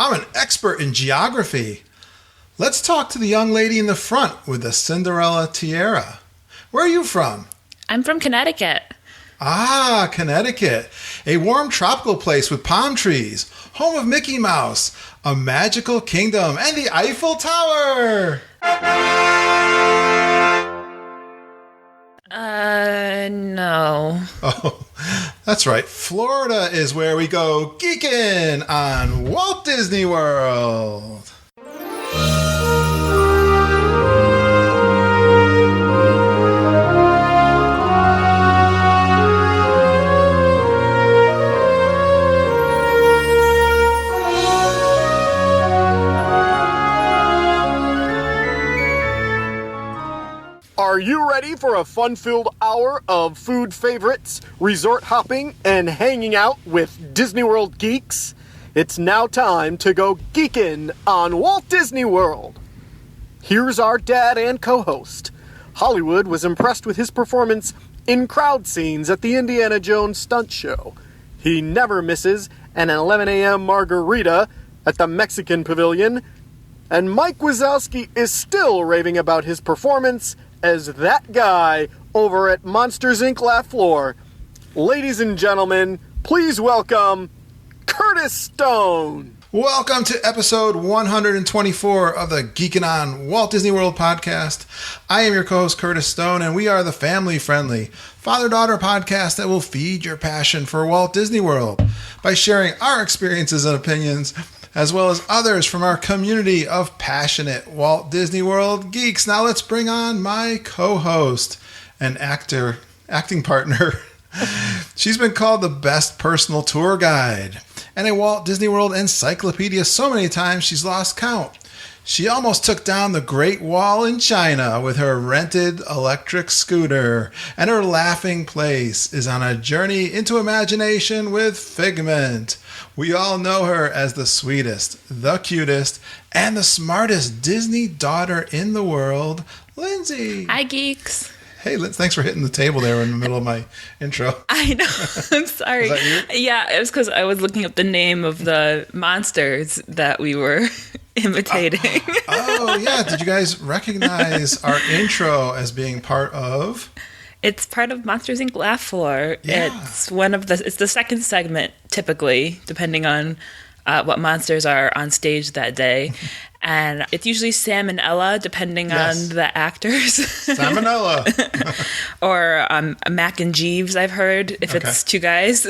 I'm an expert in geography. Let's talk to the young lady in the front with the Cinderella tiara. Where are you from? I'm from Connecticut. Ah, Connecticut. A warm tropical place with palm trees, home of Mickey Mouse, a magical kingdom, and the Eiffel Tower. No. Oh, that's right. Florida is where we go geekin' on Walt Disney World. Are you ready for a fun-filled hour of food favorites, resort hopping, and hanging out with Disney World geeks? It's now time to go geekin' on Walt Disney World. Here's our dad and co-host. Hollywood was impressed with his performance in crowd scenes at the Indiana Jones stunt show. He never misses an 11 a.m. margarita at the Mexican Pavilion. And Mike Wazowski is still raving about his performance as that guy over at Monsters, Inc. Laugh Floor. Ladies and gentlemen, please welcome Curtis Stone. Welcome to episode 124 of the Geekin' on Walt Disney World podcast. I am your co-host Curtis Stone, and we are the family-friendly father-daughter podcast that will feed your passion for Walt Disney World by sharing our experiences and opinions, as well as others from our community of passionate Walt Disney World geeks. Now let's bring on my co-host and acting partner. She's been called the best personal tour guide and a Walt Disney World encyclopedia so many times she's lost count. She almost took down the Great Wall in China with her rented electric scooter, and her laughing place is on a journey into imagination with Figment. We all know her as the sweetest, the cutest, and the smartest Disney daughter in the world, Lindsay. Hi, geeks. Hey, thanks for hitting the table there in the middle of my intro. I know. I'm sorry. Was that you? Yeah, it was because I was looking up the name of the monsters that we were imitating. Oh, yeah. Did you guys recognize our intro as being part of? It's part of Monsters, Inc. Laugh Floor. Yeah. It's the second segment, typically, depending on what monsters are on stage that day. And it's usually Sam and Ella, depending on the actors. Sam and Ella. Or Mac and Jeeves, I've heard, if it's two guys.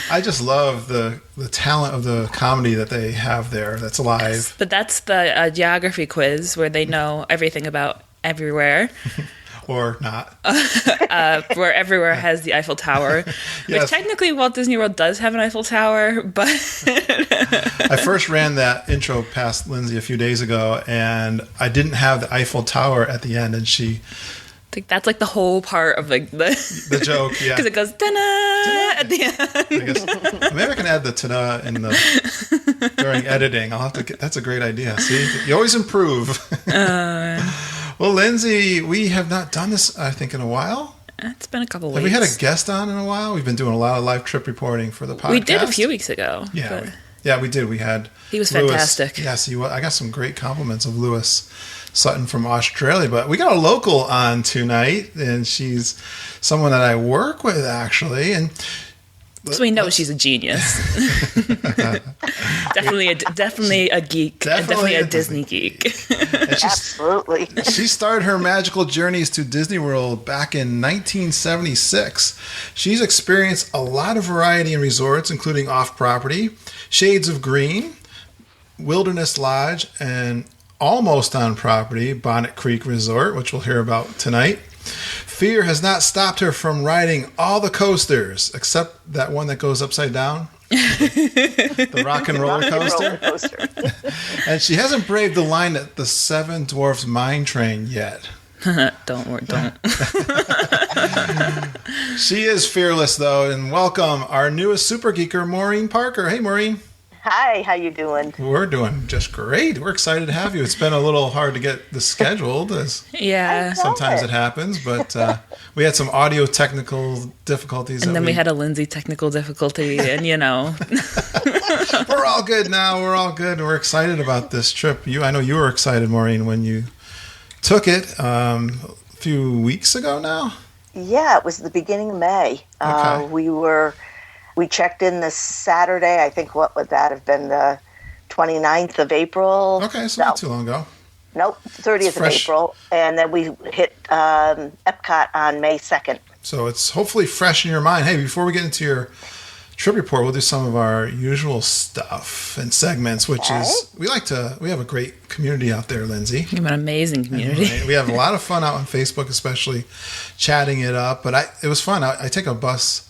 I just love the talent of the comedy that they have there that's live. Yes, but that's the geography quiz where they know everything about everywhere. Or not. Where everywhere has the Eiffel Tower. Yes. Which technically Walt Disney World does have an Eiffel Tower, but... I first ran that intro past Lindsay a few days ago, and I didn't have the Eiffel Tower at the end, and she... I think that's like the whole part of like the joke, yeah. Because it goes ta-da at the end. I guess, maybe I can add the ta-da during editing. That's a great idea. See, you always improve. Well, Lindsay, we have not done this, I think, in a while. It's been a couple weeks. Have we had a guest on in a while? We've been doing a lot of live trip reporting for the podcast. We did a few weeks ago. Yeah, we did. We had he was Lewis. Fantastic. Yes, I got some great compliments of Lewis Sutton from Australia. But we got a local on tonight, and she's someone that I work with, actually. And so we know she's a genius. definitely a geek. Definitely a Disney geek. Absolutely. She started her magical journeys to Disney World back in 1976. She's experienced a lot of variety in resorts, including off-property, Shades of Green, Wilderness Lodge, and almost on property, Bonnet Creek Resort, which we'll hear about tonight. Fear has not stopped her from riding all the coasters, except that one that goes upside down. The rock and roller coaster. And she hasn't braved the line at the Seven Dwarfs Mine Train yet. Don't. She is fearless, though, and welcome our newest super geeker, Maureen Parker. Hey, Maureen. Hi, how you doing? We're doing just great. We're excited to have you. It's been a little hard to get this scheduled, as Yeah. sometimes it happens, but we had some audio technical difficulties. And then we had a Lindsay technical difficulty, and We're all good now. We're all good. We're excited about this trip. I know you were excited, Maureen, when you took it a few weeks ago now. Yeah, it was the beginning of May. Okay. We checked in this Saturday. I think what would that have been, the 29th of April? Okay, so not too long ago. Nope, 30th of April. And then we hit Epcot on May 2nd. So it's hopefully fresh in your mind. Hey, before we get into your trip report, we'll do some of our usual stuff and segments, which is we have a great community out there, Lindsay. You have an amazing community. And we have a lot of fun out on Facebook, especially chatting it up. But it was fun. I take a bus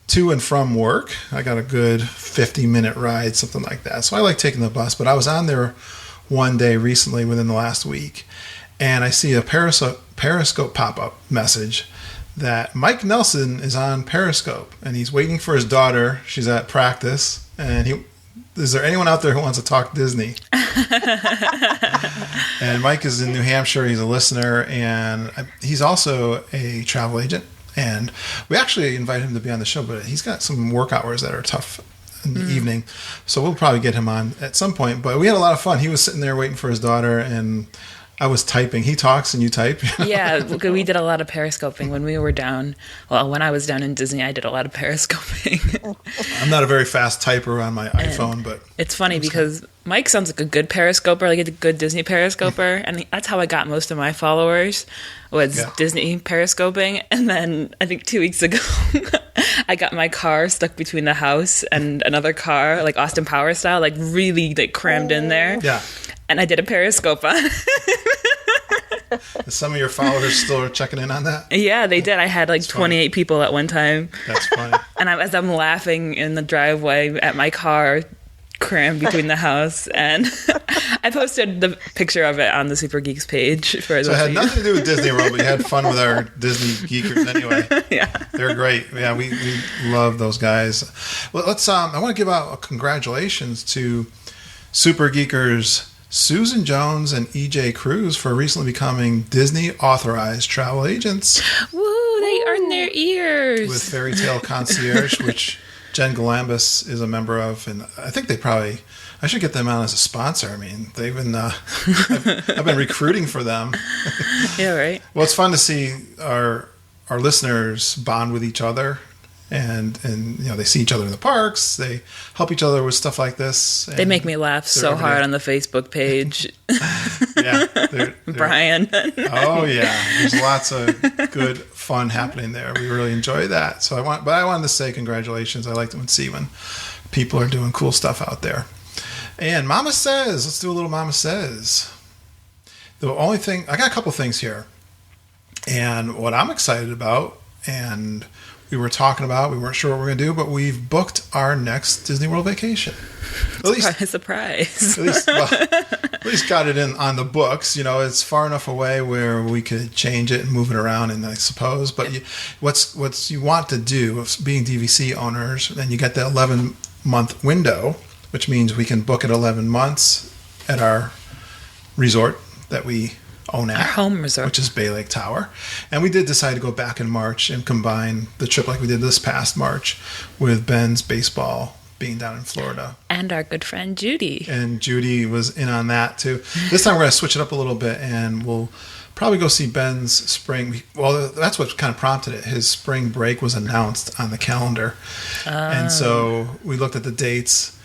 to and from work. I got a good 50-minute ride, something like that. So I like taking the bus. But I was on there one day recently within the last week, and I see a Periscope pop-up message that Mike Nelson is on Periscope, and he's waiting for his daughter. She's at practice, and is there anyone out there who wants to talk Disney? And Mike is in New Hampshire. He's a listener, and he's also a travel agent. And we actually invited him to be on the show, but he's got some work hours that are tough in the evening. So we'll probably get him on at some point. But we had a lot of fun. He was sitting there waiting for his daughter, and I was typing. He talks and you type. Yeah, we did a lot of periscoping when we were down. Well, when I was down in Disney, I did a lot of periscoping. I'm not a very fast typer on my iPhone, but it's funny because Mike sounds like a good periscoper, like a good Disney periscoper, and that's how I got most of my followers was Disney periscoping. And then I think 2 weeks ago, I got my car stuck between the house and another car, like Austin Power style, like really like crammed in there. Yeah. And I did a periscope on it. Some of your followers still are checking in on that? Yeah, they did. I had like 28 people at one time. That's funny. And as I'm laughing in the driveway at my car crammed between the house, and I posted the picture of it on the Super Geeks page. So it had nothing to do with Disney World, but you had fun with our Disney geekers anyway. Yeah. They're great. Yeah, we love those guys. Well, I want to give out a congratulations to Super Geekers Susan Jones and EJ Cruz for recently becoming Disney authorized travel agents. Woo, they earned their ears. With Fairy Tale Concierge, which Jen Galambus is a member of, and I think I should get them on as a sponsor. I mean, they've been, I've been recruiting for them. Yeah, right. Well, it's fun to see our listeners bond with each other. And they see each other in the parks. They help each other with stuff like this. They make me laugh so hard on the Facebook page. Yeah, Brian. Oh yeah, there's lots of good fun happening there. We really enjoy that. So I wanted to say congratulations. I like to see when people are doing cool stuff out there. And Mama Says, let's do a little Mama Says. The only thing I got a couple things here, and what I'm excited about, and we were talking about, we weren't sure what we were going to do, but we've booked our next Disney World vacation. Surprise. At least got it in on the books. It's far enough away where we could change it and move it around, and I suppose. But what's you want to do, being DVC owners, then you get the 11-month window, which means we can book it 11 months at our resort that we own at, our home resort, which is Bay Lake Tower. And we did decide to go back in March and combine the trip like we did this past March with Ben's baseball being down in Florida. And our good friend Judy. And Judy was in on that too. This time we're going to switch it up a little bit, and we'll probably go see Ben's spring. Well, that's what kind of prompted it. His spring break was announced on the calendar. And so we looked at the dates,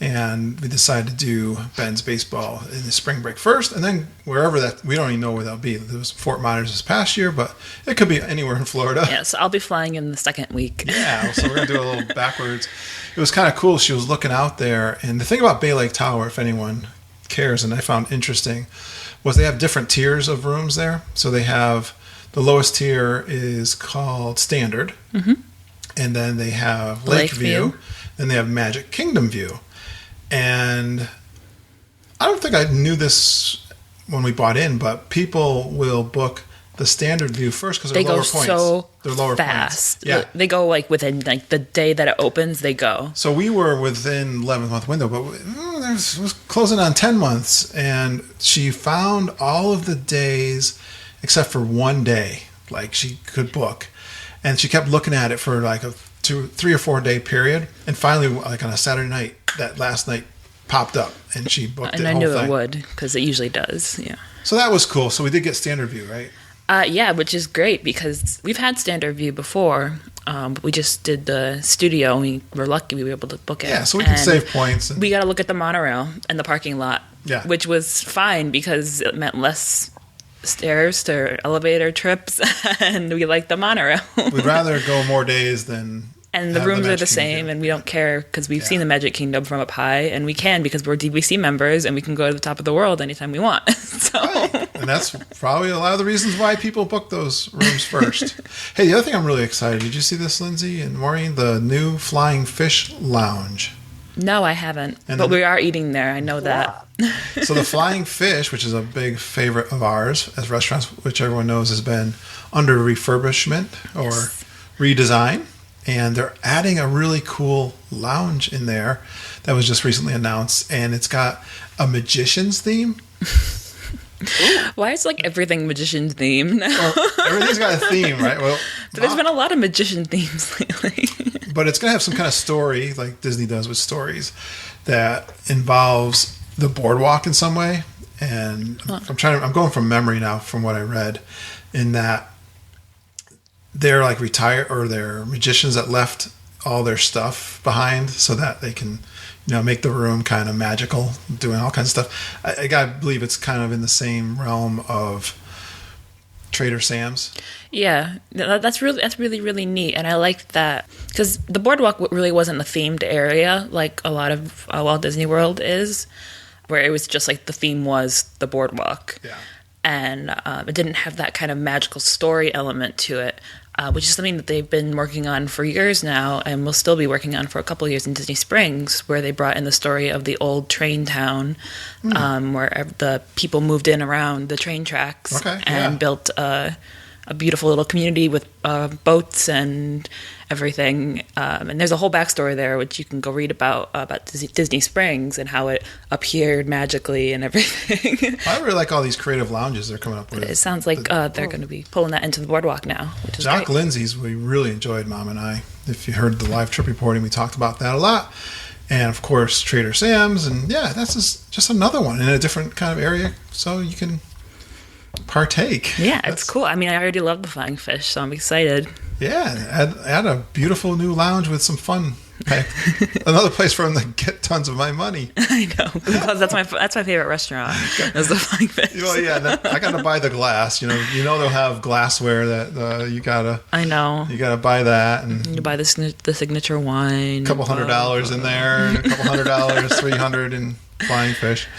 and we decided to do Ben's baseball in the spring break first, and then wherever we don't even know where that'll be. There was Fort Myers this past year, but it could be anywhere in Florida. Yeah, so I'll be flying in the second week. Yeah, so we're going to do a little backwards. It was kind of cool. She was looking out there, and the thing about Bay Lake Tower, if anyone cares, and I found interesting, was they have different tiers of rooms there. So they have, the lowest tier is called Standard, and then they have Lakeview, and they have Magic Kingdom View. And I don't think I knew this when we bought in, but people will book the standard view first because they they're lower go points. so they're lower fast. points. Yeah. They go like within like the day that it opens, they go. So we were within 11-month window, but it was closing on 10 months, and she found all of the days except for one day, like she could book, and she kept looking at it for like a 3 or 4 day period, and finally, like on a Saturday night, that last night popped up, and she booked it. And I knew it would because it usually does. Yeah. So that was cool. So we did get standard view, right? Yeah, which is great because we've had standard view before, but we just did the studio and we were lucky we were able to book it. Yeah, so we can save points. We got to look at the monorail and the parking lot, which was fine because it meant less stairs or elevator trips, and we like the monorail. We'd rather go more days than... And the rooms are the same, and we don't care because we've seen the Magic Kingdom from up high, and we can because we're DVC members, and we can go to the top of the world anytime we want. So, right. And that's probably a lot of the reasons why people book those rooms first. Hey, the other thing I'm really excited, did you see this, Lindsay and Maureen? The new Flying Fish Lounge. No, I haven't, but we are eating there. I know that. So the Flying Fish, which is a big favorite of ours as restaurants, which everyone knows has been under refurbishment or redesign. And they're adding a really cool lounge in there that was just recently announced. And it's got a magician's theme. Why is like everything magician themed now? Well, everything's got a theme, right? Well, but there's been a lot of magician themes lately. But it's going to have some kind of story, like Disney does with stories, that involves the boardwalk in some way. And I'm going from memory now from what I read, in that they're like retired, or they're magicians that left all their stuff behind so that they can, make the room kind of magical, doing all kinds of stuff. I gotta believe it's kind of in the same realm of Trader Sam's. Yeah, that's really neat, and I liked that because the boardwalk really wasn't a themed area like a lot of Walt Disney World is, where it was just like the theme was the boardwalk. Yeah. And it didn't have that kind of magical story element to it, which is something that they've been working on for years now and will still be working on for a couple of years in Disney Springs, where they brought in the story of the old train town, where the people moved in around the train tracks and built a beautiful little community with boats and everything. And there's a whole backstory there, which you can go read about Disney Springs and how it appeared magically and everything. I really like all these creative lounges they're coming up with. It sounds like they're going to be pulling that into the boardwalk now, which is Doc great. Lindsay's, we really enjoyed, Mom and I. If you heard the live trip reporting, we talked about that a lot. And, of course, Trader Sam's. And, that's just another one in a different kind of area, so you can partake. Yeah, it's cool. I mean, I already love the Flying Fish, so I'm excited. Yeah, add a beautiful new lounge with some fun. Another place for them to get tons of my money. I know, because that's my favorite restaurant. Is the Flying Fish. Well, yeah, I gotta buy the glass. They'll have glassware that you gotta. I know. You gotta buy that, and you buy the signature wine. A couple $100 in there, and a couple $100, $300 in Flying Fish.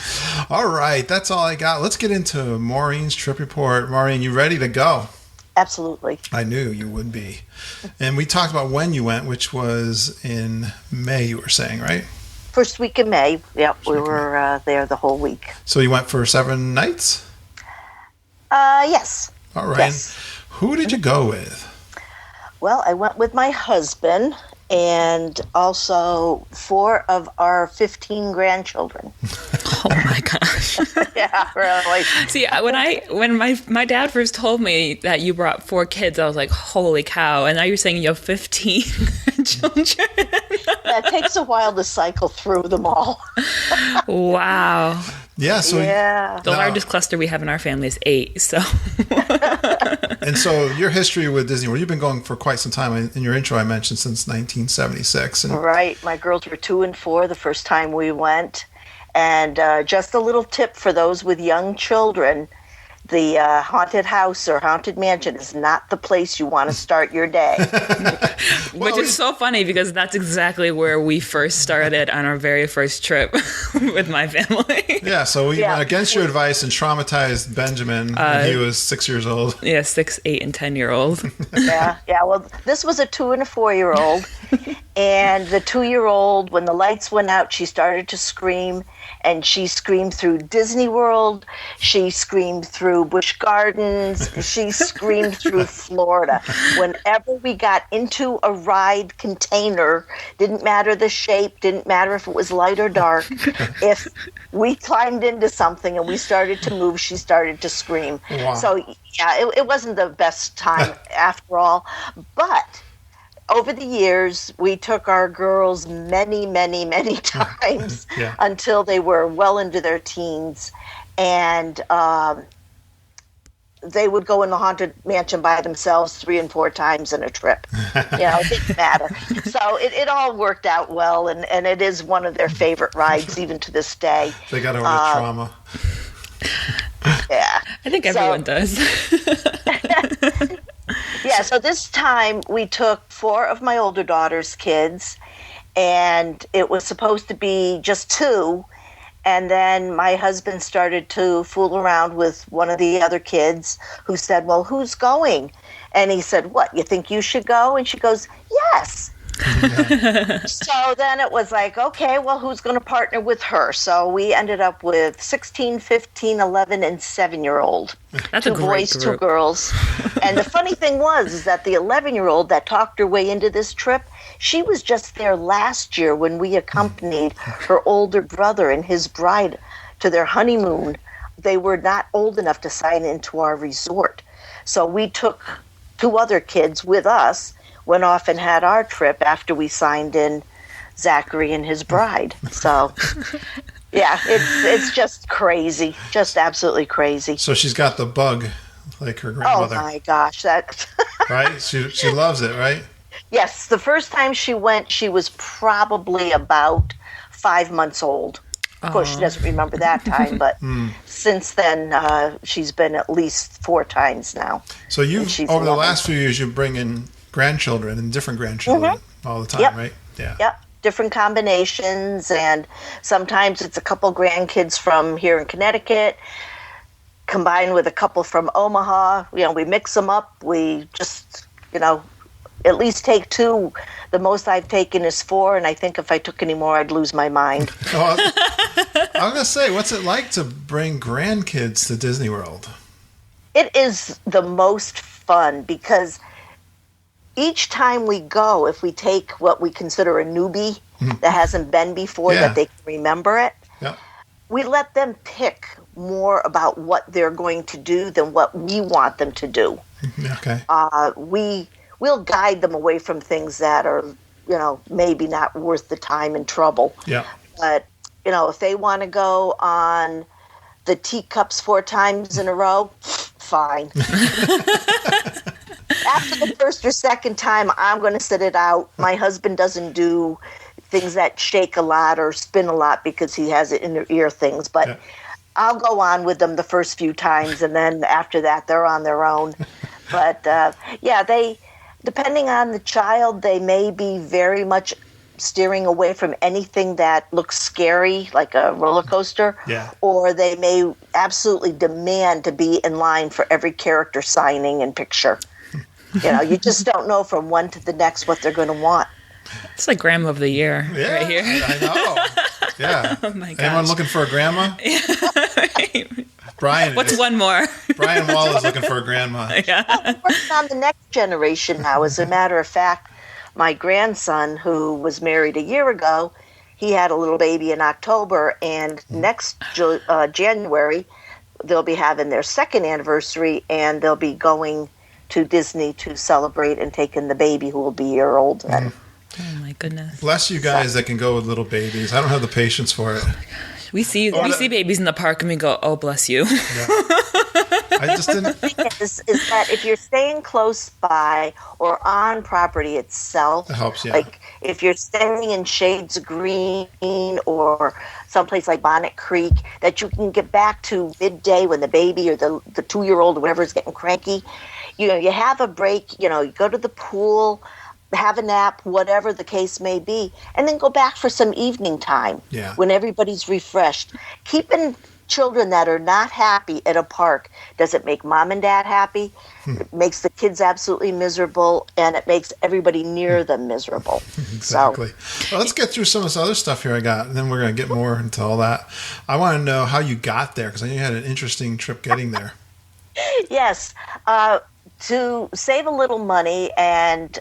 All right, that's all I got. Let's get into Maureen's trip report. Maureen, you ready to go? Absolutely. I knew you would be. And we talked about when you went, which was in May, you were saying, right? First week of May. Yep, we were there the whole week. So you went for 7 nights? Yes. All right. Yes. Who did you go with? Well, I went with my husband and also 4 of our 15 grandchildren. Oh my gosh. Yeah, really. See, when my dad first told me that you brought 4 kids, I was like, holy cow. And now you're saying you have 15 children. That takes a while to cycle through them all. Wow. Yeah, so the largest cluster we have in our family is 8, so And so your history with Disney World, you've been going for quite some time. In your intro I mentioned since 1976. Right. My girls were 2 and 4 the first time we went. And just a little tip for those with young children, the haunted house or haunted mansion is not the place you want to start your day. Which is so funny because that's exactly where we first started on our very first trip with my family. Yeah, so we went against your advice and traumatized Benjamin when he was 6 years old. Yeah, 6, 8, and 10-year-old. Yeah. Well, this was a 2 and a 4-year-old. And the 2-year-old, when the lights went out, she started to scream. And she screamed through Disney World. She screamed through through Busch Gardens. She screamed through Florida. Whenever we got into a ride container, didn't matter the shape, didn't matter if it was light or dark. If we climbed into something and we started to move, she started to scream. Wow. So, yeah, it wasn't the best time after all. But over the years, we took our girls many, many, many times until they were well into their teens. And they would go in the Haunted Mansion by themselves 3 and 4 times in a trip. It didn't matter. So it all worked out well, and it is one of their favorite rides even to this day. They got over the trauma. Yeah. I think everyone does. Yeah, so this time we took 4 of my older daughter's kids, and it was supposed to be just 2. And then my husband started to fool around with one of the other kids who said, well, who's going? And he said, what, you think you should go? And she goes, yes. So then it was like, okay, well, who's going to partner with her? So we ended up with 16, 15, 11, and 7-year-old. That's 2 a great boys, group. 2 girls. And the funny thing was is that the 11-year-old that talked her way into this trip, she was just there last year when we accompanied her older brother and his bride to their honeymoon. They were not old enough to sign into our resort. So we took 2 other kids with us, went off and had our trip after we signed in Zachary and his bride. So, yeah, it's just crazy, just absolutely crazy. So she's got the bug like her grandmother. Oh, my gosh. That Right? She loves it, right? Yes, the first time she went, she was probably about 5 months old. Of course, she doesn't remember that time, but since then, she's been at least 4 times now. So you, she's over the 11. last few years, you bring in grandchildren and different grandchildren all the time, Yep. right? Yeah. Yep, different combinations, and sometimes it's a couple grandkids from here in Connecticut, combined with a couple from Omaha. We mix them up. We just, at least take 2. The most I've taken is 4, and I think if I took any more, I'd lose my mind. I was going to say, what's it like to bring grandkids to Disney World? It is the most fun because each time we go, if we take what we consider a newbie that hasn't been before, that they can remember it, we let them pick more about what they're going to do than what we want them to do. Okay. We'll guide them away from things that are, maybe not worth the time and trouble. Yeah. But, if they want to go on the teacups 4 times in a row, fine. After the first or second time, I'm going to sit it out. My husband doesn't do things that shake a lot or spin a lot because he has inner ear things. But I'll go on with them the first few times, and then after that, they're on their own. But, they, depending on the child, they may be very much steering away from anything that looks scary, like a roller coaster, or they may absolutely demand to be in line for every character signing and picture. You just don't know from one to the next what they're going to want. It's like Grandma of the Year right here. I know. Yeah. Oh my gosh. Anyone looking for a grandma? Brian. What's one more? Brian Wall is looking for a grandma. Yeah. We're working on the next generation now. As a matter of fact, my grandson, who was married a year ago, he had a little baby in October, and next January, they'll be having their 2nd anniversary, and they'll be going to Disney to celebrate and take in the baby, who will be a year old then. Oh my goodness. Bless you guys that can go with little babies. I don't have the patience for it. We see babies in the park and we go, oh, bless you. Yeah. I just didn't. The thing is that if you're staying close by or on property itself, It helps, yeah. like if you're staying in Shades of Green or someplace like Bonnet Creek, that you can get back to midday when the baby or the 2-year-old or whatever is getting cranky, you have a break, you go to the pool, have a nap, whatever the case may be, and then go back for some evening time when everybody's refreshed. Keeping children that are not happy at a park doesn't make mom and dad happy. It makes the kids absolutely miserable, and it makes everybody near them miserable. Exactly. Well, let's get through some of this other stuff here I got, and then we're going to get more into all that. I want to know how you got there, because I know you had an interesting trip getting there. Yes. To save a little money and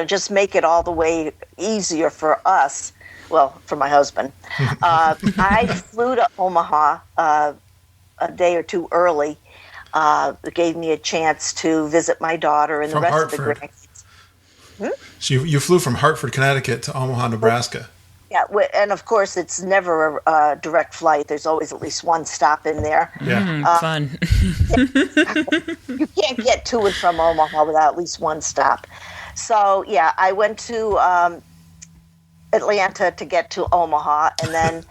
just make it all the way easier for us. Well, for my husband, I flew to Omaha a day or two early. It gave me a chance to visit my daughter and From the rest Hartford. of the grandkids. So you flew from Hartford, Connecticut to Omaha, Nebraska. Yeah, and of course, it's never a direct flight. There's always at least one stop in there. Yeah. Fun. You can't get to and from Omaha without at least one stop. So, yeah, I went to Atlanta to get to Omaha, and then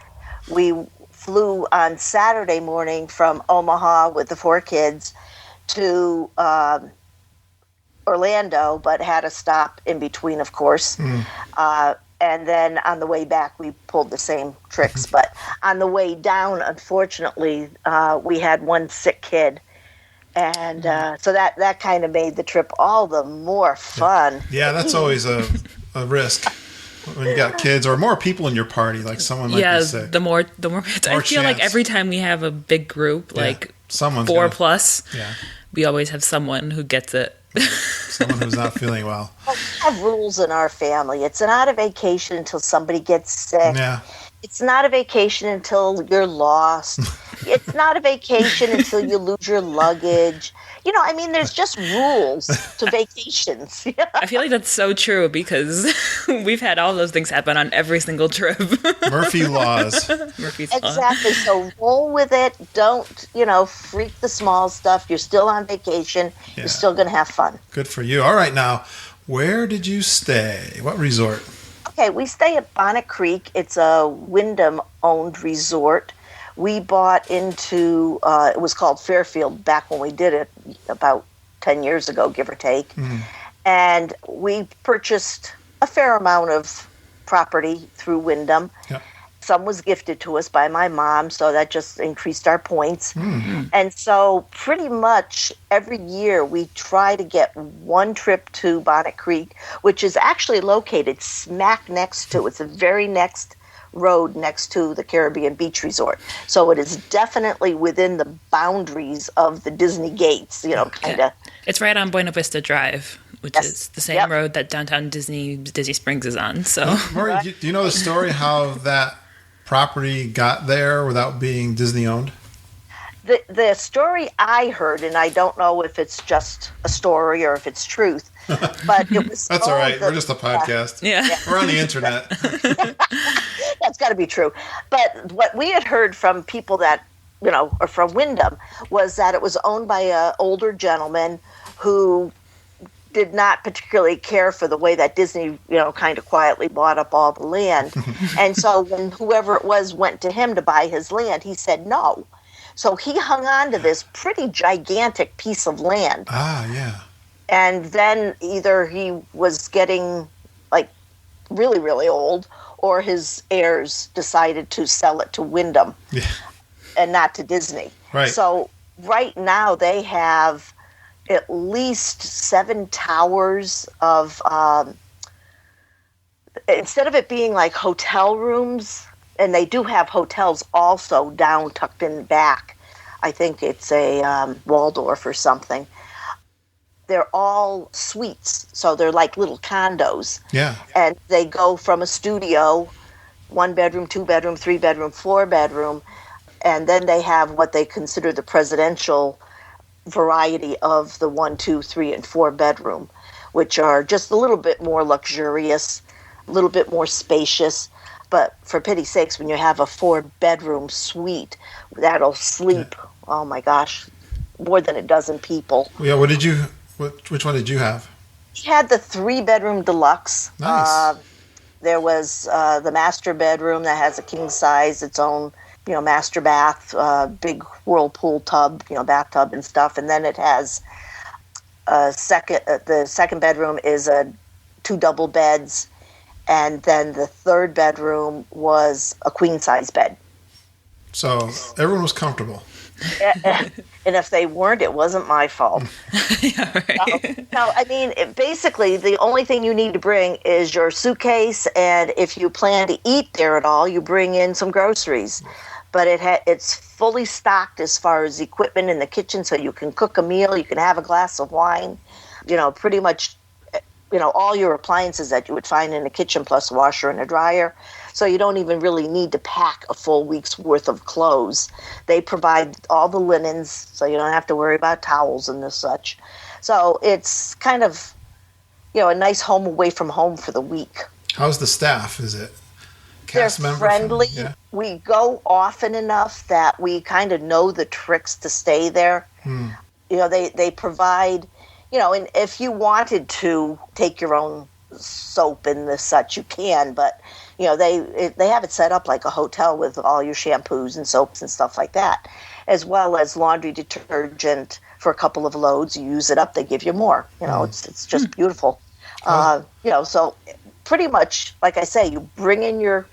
we flew on Saturday morning from Omaha with the 4 kids to Orlando, but had a stop in between, of course. And then on the way back, we pulled the same tricks. But on the way down, unfortunately, we had one sick kid. And so that kind of made the trip all the more fun. Yeah, that's always a risk when you got kids or more people in your party, like someone might be sick. the more I feel like every time we have a big group, like someone's 4 plus, Yeah. we always have someone who gets it. Someone who's not feeling well. We have rules in our family. It's not a vacation until somebody gets sick. Yeah. It's not a vacation until you're lost. It's not a vacation until you lose your luggage. There's just rules to vacations. I feel like that's so true because we've had all those things happen on every single trip. Murphy laws. Murphy's Law. Exactly. So roll with it. Don't, freak the small stuff. You're still on vacation. Yeah. You're still going to have fun. Good for you. All right, now, where did you stay? What resort? Okay, we stay at Bonnet Creek. It's a Wyndham-owned resort. We bought into, it was called Fairfield back when we did it about 10 years ago, give or take. And we purchased a fair amount of property through Wyndham. Yep. Some was gifted to us by my mom, so that just increased our points. And so pretty much every year we try to get one trip to Bonnet Creek, which is actually located smack next to, it's the very next road next to the Caribbean Beach Resort. So it is definitely within the boundaries of the Disney gates, kind of. It's right on Buena Vista Drive, which is the same road that downtown Disney Springs is on. So, Maureen, do you know the story how that property got there without being Disney owned? The story I heard, and I don't know if it's just a story or if it's truth, but it was. That's all right. We're just a podcast. Yeah. We're on the internet. That's got to be true. But what we had heard from people that, or from Wyndham, was that it was owned by an older gentleman who did not particularly care for the way that Disney, kind of quietly bought up all the land. And so when whoever it was went to him to buy his land, he said no. So he hung on to this pretty gigantic piece of land. Ah, yeah. And then either he was getting really, really old, or his heirs decided to sell it to Wyndham and not to Disney. Right. So right now they have at least 7 towers of, instead of it being like hotel rooms, and they do have hotels also down tucked in back. I think it's a Waldorf or something. They're all suites, so they're like little condos. Yeah. And they go from a studio, 1 bedroom, 2 bedroom, 3 bedroom, 4 bedroom, and then they have what they consider the presidential variety of the 1, 2, 3, and 4 bedroom, which are just a little bit more luxurious, a little bit more spacious. But for pity's sakes, when you have a 4 bedroom suite, that'll sleep, oh my gosh, more than a dozen people. Yeah, which one did you have? We had the 3 bedroom deluxe. Nice. There was the master bedroom that has a king size, its own, master bath, big whirlpool tub, bathtub and stuff. And then it has the second bedroom is 2 double beds. And then the 3rd bedroom was a queen size bed. So everyone was comfortable. And if they weren't, it wasn't my fault. Yeah, right. No, basically, the only thing you need to bring is your suitcase, and if you plan to eat there at all, you bring in some groceries. but it's fully stocked as far as equipment in the kitchen, so you can cook a meal, you can have a glass of wine, pretty much, all your appliances that you would find in the kitchen, plus a washer and a dryer. So you don't even really need to pack a full week's worth of clothes. They provide all the linens, so you don't have to worry about towels and such. So it's kind of, a nice home away from home for the week. How's the staff? Is it cast They're member? friendly. Yeah. We go often enough that we kind of know the tricks to stay there. They provide, and if you wanted to take your own soap and such, you can, but they have it set up like a hotel with all your shampoos and soaps and stuff like that, as well as laundry detergent for a couple of loads. You use it up, they give you more. It's just beautiful. So pretty much, like I say, you bring in your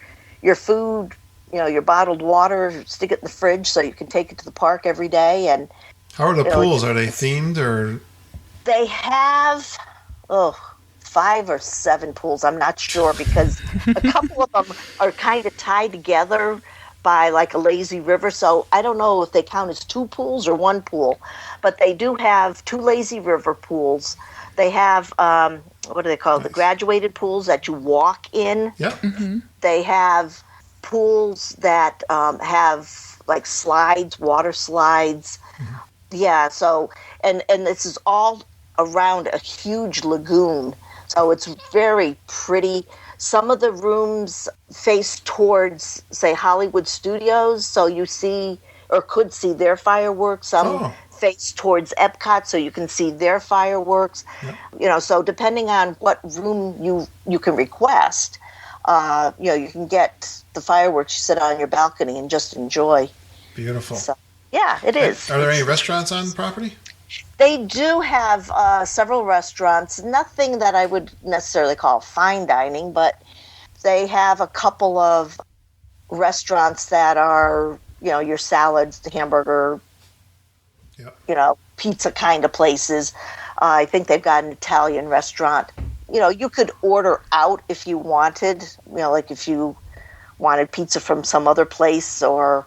food, your bottled water, stick it in the fridge so you can take it to the park every day. And how are the pools? Are they themed or? They have 5 or 7 pools. I'm not sure, because a couple of them are kind of tied together by like a lazy river. So I don't know if they count as 2 pools or 1 pool, but they do have 2 lazy river pools. They have, what do they call it? The graduated pools that you walk in. Yeah. Mm-hmm. They have pools that have like slides, water slides. Mm-hmm. Yeah. So, and this is all around a huge lagoon. So it's very pretty. Some of the rooms face towards, say, Hollywood Studios, so you see or could see their fireworks. Some face towards Epcot, so you can see their fireworks. Yep. So depending on what room you can request, you can get the fireworks. You sit on your balcony and just enjoy. Beautiful. So, yeah, it is. Are there any restaurants on the property? They do have several restaurants, nothing that I would necessarily call fine dining, but they have a couple of restaurants that are, your salads, the hamburger, pizza kind of places. I think they've got an Italian restaurant. You could order out if you wanted, like if you wanted pizza from some other place, or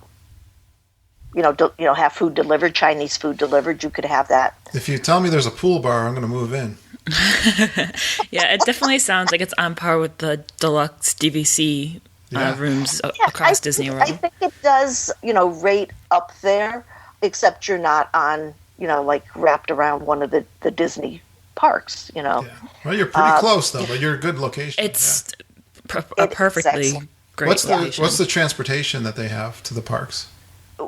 have food delivered, Chinese food delivered, you could have that. If you tell me there's a pool bar, I'm going to move in. Yeah, it definitely sounds like it's on par with the deluxe DVC rooms across Disney World. I think it does, rate up there, except you're not on, like wrapped around one of the Disney parks, Yeah. Well, you're pretty close, though, but you're a good location. It's a perfectly great location. What's the transportation that they have to the parks?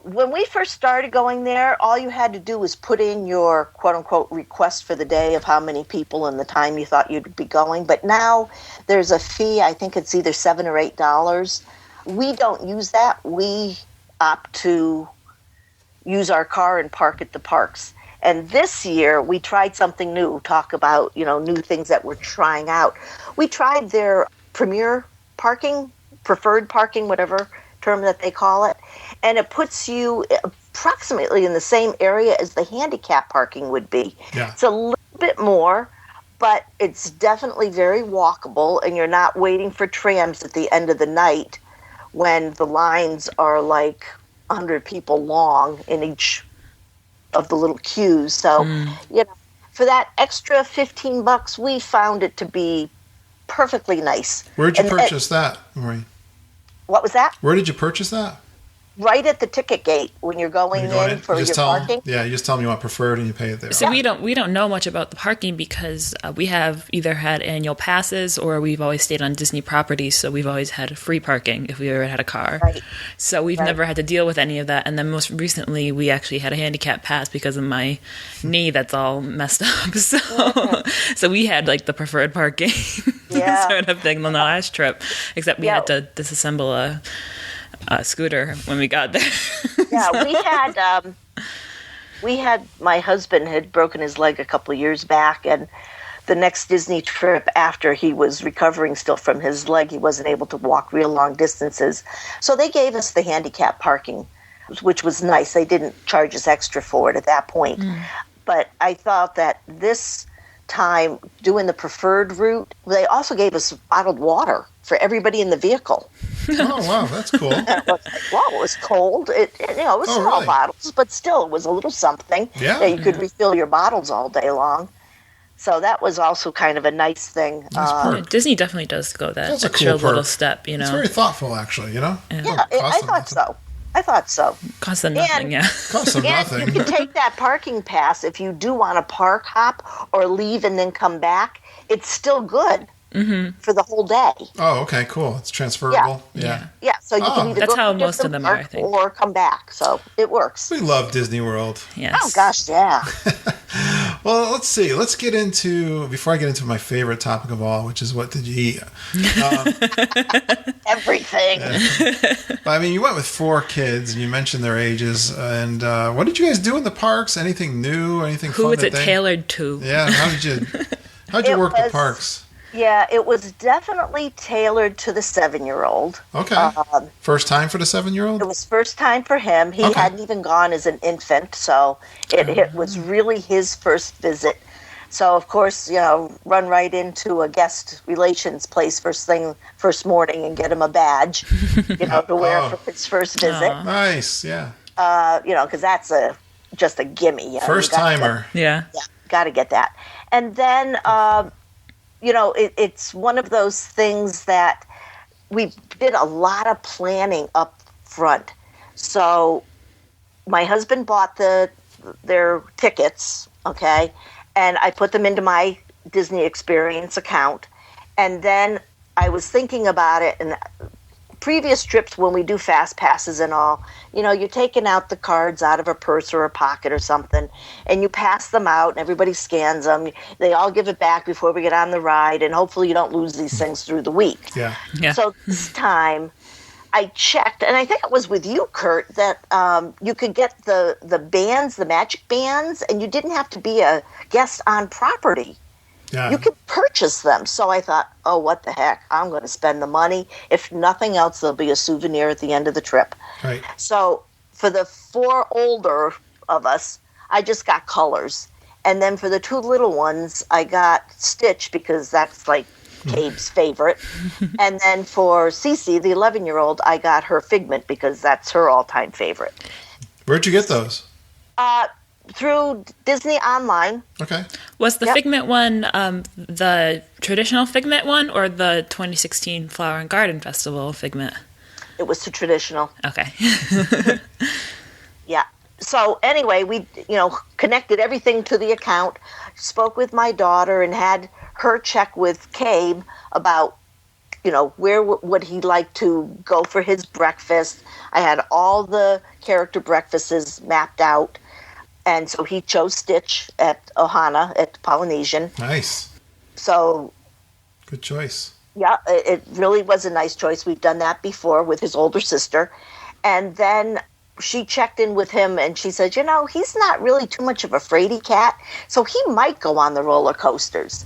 When we first started going there, all you had to do was put in your quote-unquote request for the day of how many people and the time you thought you'd be going. But now there's a fee. I think it's either $7 or $8. We don't use that. We opt to use our car and park at the parks. And this year, we tried something new. Talk about, new things that we're trying out. We tried their premier parking, preferred parking, whatever term that they call it. And it puts you approximately in the same area as the handicap parking would be. Yeah. It's a little bit more, but it's definitely very walkable, and you're not waiting for trams at the end of the night when the lines are like 100 people long in each of the little queues. So, for that extra $15, we found it to be perfectly nice. Where'd you purchase that, Maureen? What was that? Where did you purchase that? Right at the ticket gate when you're going in for your parking. Yeah, you just tell them you want preferred and you pay it there. So we don't know much about the parking because we have either had annual passes or we've always stayed on Disney properties, so we've always had free parking if we ever had a car. Right. So we've never had to deal with any of that. And then most recently we actually had a handicap pass because of my knee that's all messed up. So we had like the preferred parking sort of thing on the last trip, except we had to disassemble a scooter when we got there. Yeah, we had my husband had broken his leg a couple of years back, and the next Disney trip after he was recovering still from his leg, he wasn't able to walk real long distances. So they gave us the handicap parking, which was nice. They didn't charge us extra for it at that point. But I thought that this time doing the preferred route, they also gave us bottled water for everybody in the vehicle. Oh, wow, that's cool. And it was like, wow, it was cold. It was small really? bottles, but still, it was a little something. Yeah. That you could refill your bottles all day long. So that was also kind of a nice thing. Nice perk. Yeah, Disney definitely does go that That's a extra cool perk. little step, you know. It's very thoughtful, actually, you know? Yeah, I thought so. Costs them nothing, And- yeah. Costs them And nothing. you can take that parking pass if you do want to park hop or leave and then come back. It's still good for the whole day. Oh, okay, cool. It's transferable. Yeah. Yeah, so you Oh. can either That's go how to most of different them are, I park think. or come back. So it works. We love Disney World. Yes. Oh gosh, yeah. Well, let's see. Let's get into, before I get into my favorite topic of all, which is what did you eat? Everything. I mean, you went with 4 kids, and you mentioned their ages. And what did you guys do in the parks? Anything new? Anything Who fun? was it that they- tailored to? Yeah. How'd you It work the was- parks? Yeah, it was definitely tailored to the 7-year-old. Okay. First time for the 7-year-old? It was first time for him. He Okay. hadn't even gone as an infant, so it was really his first visit. So, of course, run right into a guest relations place first morning and get him a badge, to wear Oh. for his first visit. Nice. Yeah. Because that's just a gimme. First timer. Yeah. Yeah, got to get that. And then, it's one of those things that we did a lot of planning up front. So my husband bought their tickets, okay, and I put them into my Disney Experience account. And then I was thinking about it, and previous trips when we do fast passes and all, you're taking out the cards out of a purse or a pocket or something, and you pass them out, and everybody scans them. They all give it back before we get on the ride, and hopefully you don't lose these things through the week. Yeah. Yeah. So this time I checked, and I think it was with you, Kurt, that you could get the bands, the magic bands, and you didn't have to be a guest on property. Yeah. You could purchase them. So I thought, oh, what the heck? I'm going to spend the money. If nothing else, there'll be a souvenir at the end of the trip. Right. So for the 4 older of us, I just got colors. And then for the 2 little ones, I got Stitch because that's like Cabe's favorite. And then for Cece, the 11-year-old, I got her Figment because that's her all-time favorite. Where'd you get those? Through Disney Online. Okay. Was the Yep. Figment one the traditional Figment one or the 2016 Flower and Garden Festival Figment? It was the traditional. Okay. Yeah. So anyway, we connected everything to the account, spoke with my daughter, and had her check with Cabe about where would he like to go for his breakfast. I had all the character breakfasts mapped out, and so he chose Stitch at Ohana at Polynesian. Nice. So Good choice. yeah, it really was a nice choice. We've done that before with his older sister. And then she checked in with him and she said, he's not really too much of a fraidy cat, so he might go on the roller coasters.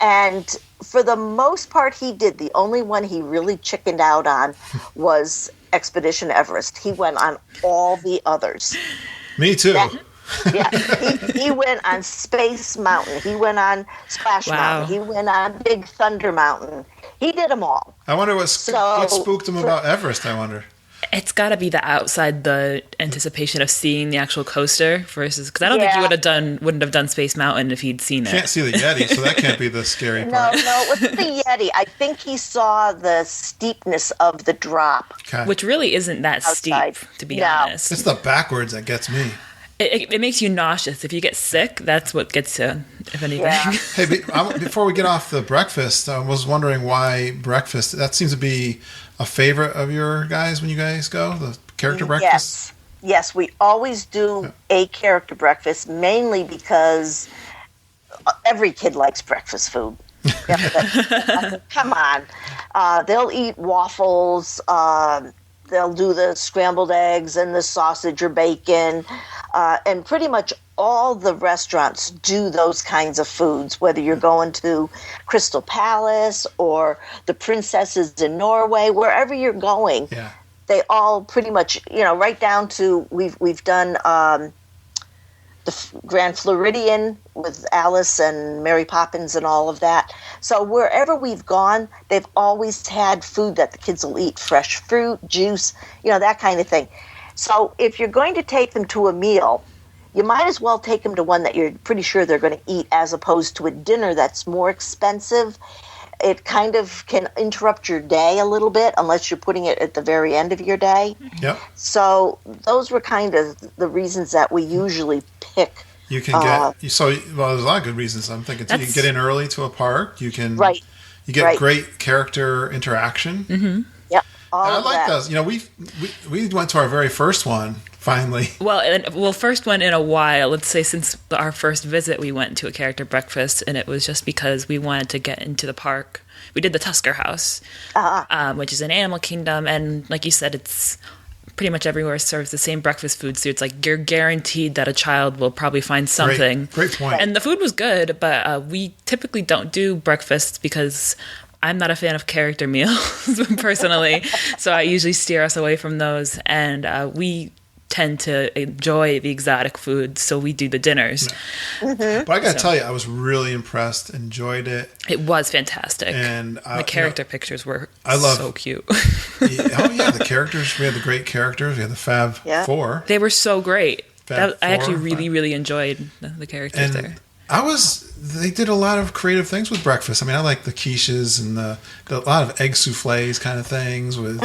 And for the most part, he did. The only one he really chickened out on was Expedition Everest. He went on all the others. Me too. Yeah, he went on Space Mountain. He went on Splash Wow. Mountain. He went on Big Thunder Mountain. He did them all. I wonder what So- spooked him about Everest, I wonder. It's got to be the outside, the anticipation of seeing the actual coaster versus, because I don't think he Yeah. wouldn't have done Space Mountain if he'd seen Can't it. see the Yeti, so that can't be the scary No, part. it wasn't the Yeti. I think he saw the steepness of the drop. Okay. Which really isn't that Outside. steep, to be No. honest. It's the backwards that gets me. It makes you nauseous. If you get sick, that's what gets you, if anything. Yeah. Hey, before we get off the breakfast, I was wondering why breakfast. That seems to be a favorite of your guys when you guys go, the character breakfast. Yes, we always do a character breakfast, mainly because every kid likes breakfast food. I mean, come on. They'll eat waffles. They'll do the scrambled eggs and the sausage or bacon. And pretty much all the restaurants do those kinds of foods, whether you're going to Crystal Palace or the Princesses in Norway, wherever you're going. Yeah. They all pretty much, right down to we've done Grand Floridian with Alice and Mary Poppins and all of that. So wherever we've gone, they've always had food that the kids will eat, fresh fruit, juice, that kind of thing. So if you're going to take them to a meal, you might as well take them to one that you're pretty sure they're going to eat, as opposed to a dinner that's more expensive. It kind of can interrupt your day a little bit unless you're putting it at the very end of your day. Yep. So those were kind of the reasons that we usually pick. You can there's a lot of good reasons. I'm thinking too, you can get in early to a park. You can, you get great character interaction. Mm-hmm. Yep. I like those. We went to our very first one. Finally. Well, first one in a while. Let's say since our first visit, we went to a character breakfast, and it was just because we wanted to get into the park. We did the Tusker House, which is an animal kingdom, and like you said, it's pretty much everywhere serves the same breakfast food. So it's like you're guaranteed that a child will probably find something. Great point. And the food was good, but we typically don't do breakfasts because I'm not a fan of character meals personally. So I usually steer us away from those, and we tend to enjoy the exotic food, so we do the dinners. But I gotta tell you, I was really impressed, enjoyed it. It was fantastic, and the character pictures were so cute. The characters. We had the great characters. We had the Fab Four. They were so great. I actually really enjoyed the characters there. They did a lot of creative things with breakfast. I mean, I like the quiches and a lot of egg souffles kind of things with.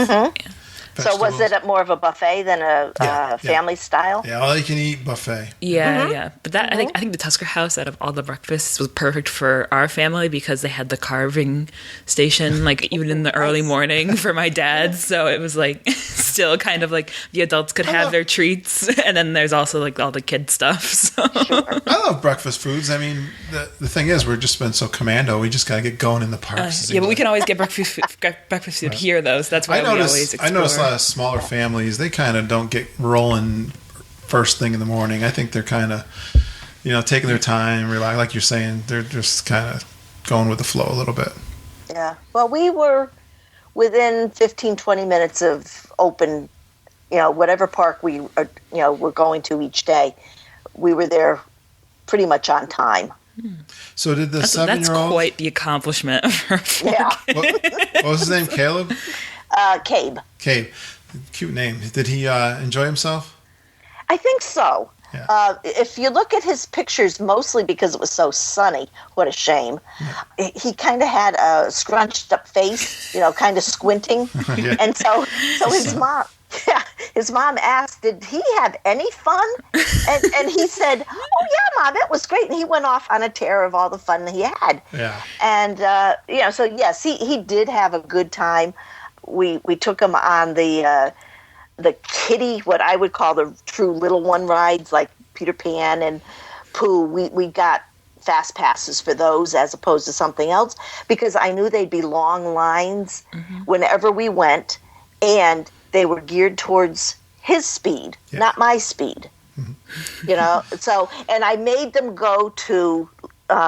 So was it more of a buffet than a family style? Yeah, all you can eat buffet. Yeah. But that I think the Tusker House, out of all the breakfasts, was perfect for our family because they had the carving station, like even in the early morning for my dad. So it was like still kind of like the adults could have their treats, and then there's also like all the kid stuff. So. Sure. I love breakfast foods. I mean, the thing is, we're just been so commando. We just gotta get going in the parks. But we can always get breakfast food here, though. So that's why we always explore. I noticed a lot of smaller families, they kind of don't get rolling first thing in the morning. I think they're kind of, taking their time, relax. Like you're saying, they're just kind of going with the flow a little bit. Yeah. Well, we were within 15, 20 minutes of open, whatever park we were going to each day. We were there pretty much on time. So did the 7-year-old... That's quite the accomplishment. Yeah. What was his name? Caleb? Cabe. Cabe. Cute name. Did he enjoy himself? I think so. Yeah. If you look at his pictures, mostly because it was so sunny, what a shame. Yeah. He kind of had a scrunched up face, kind of squinting. Yeah. And so his mom asked, did he have any fun? And he said, oh yeah, Mom, it was great. And he went off on a tear of all the fun he had. Yeah. And, so yes, he did have a good time. We took him on the kiddie, what I would call the true little one rides, like Peter Pan and Pooh. We got fast passes for those as opposed to something else because I knew they'd be long lines whenever we went, and they were geared towards his speed, not my speed. So, and I made them go to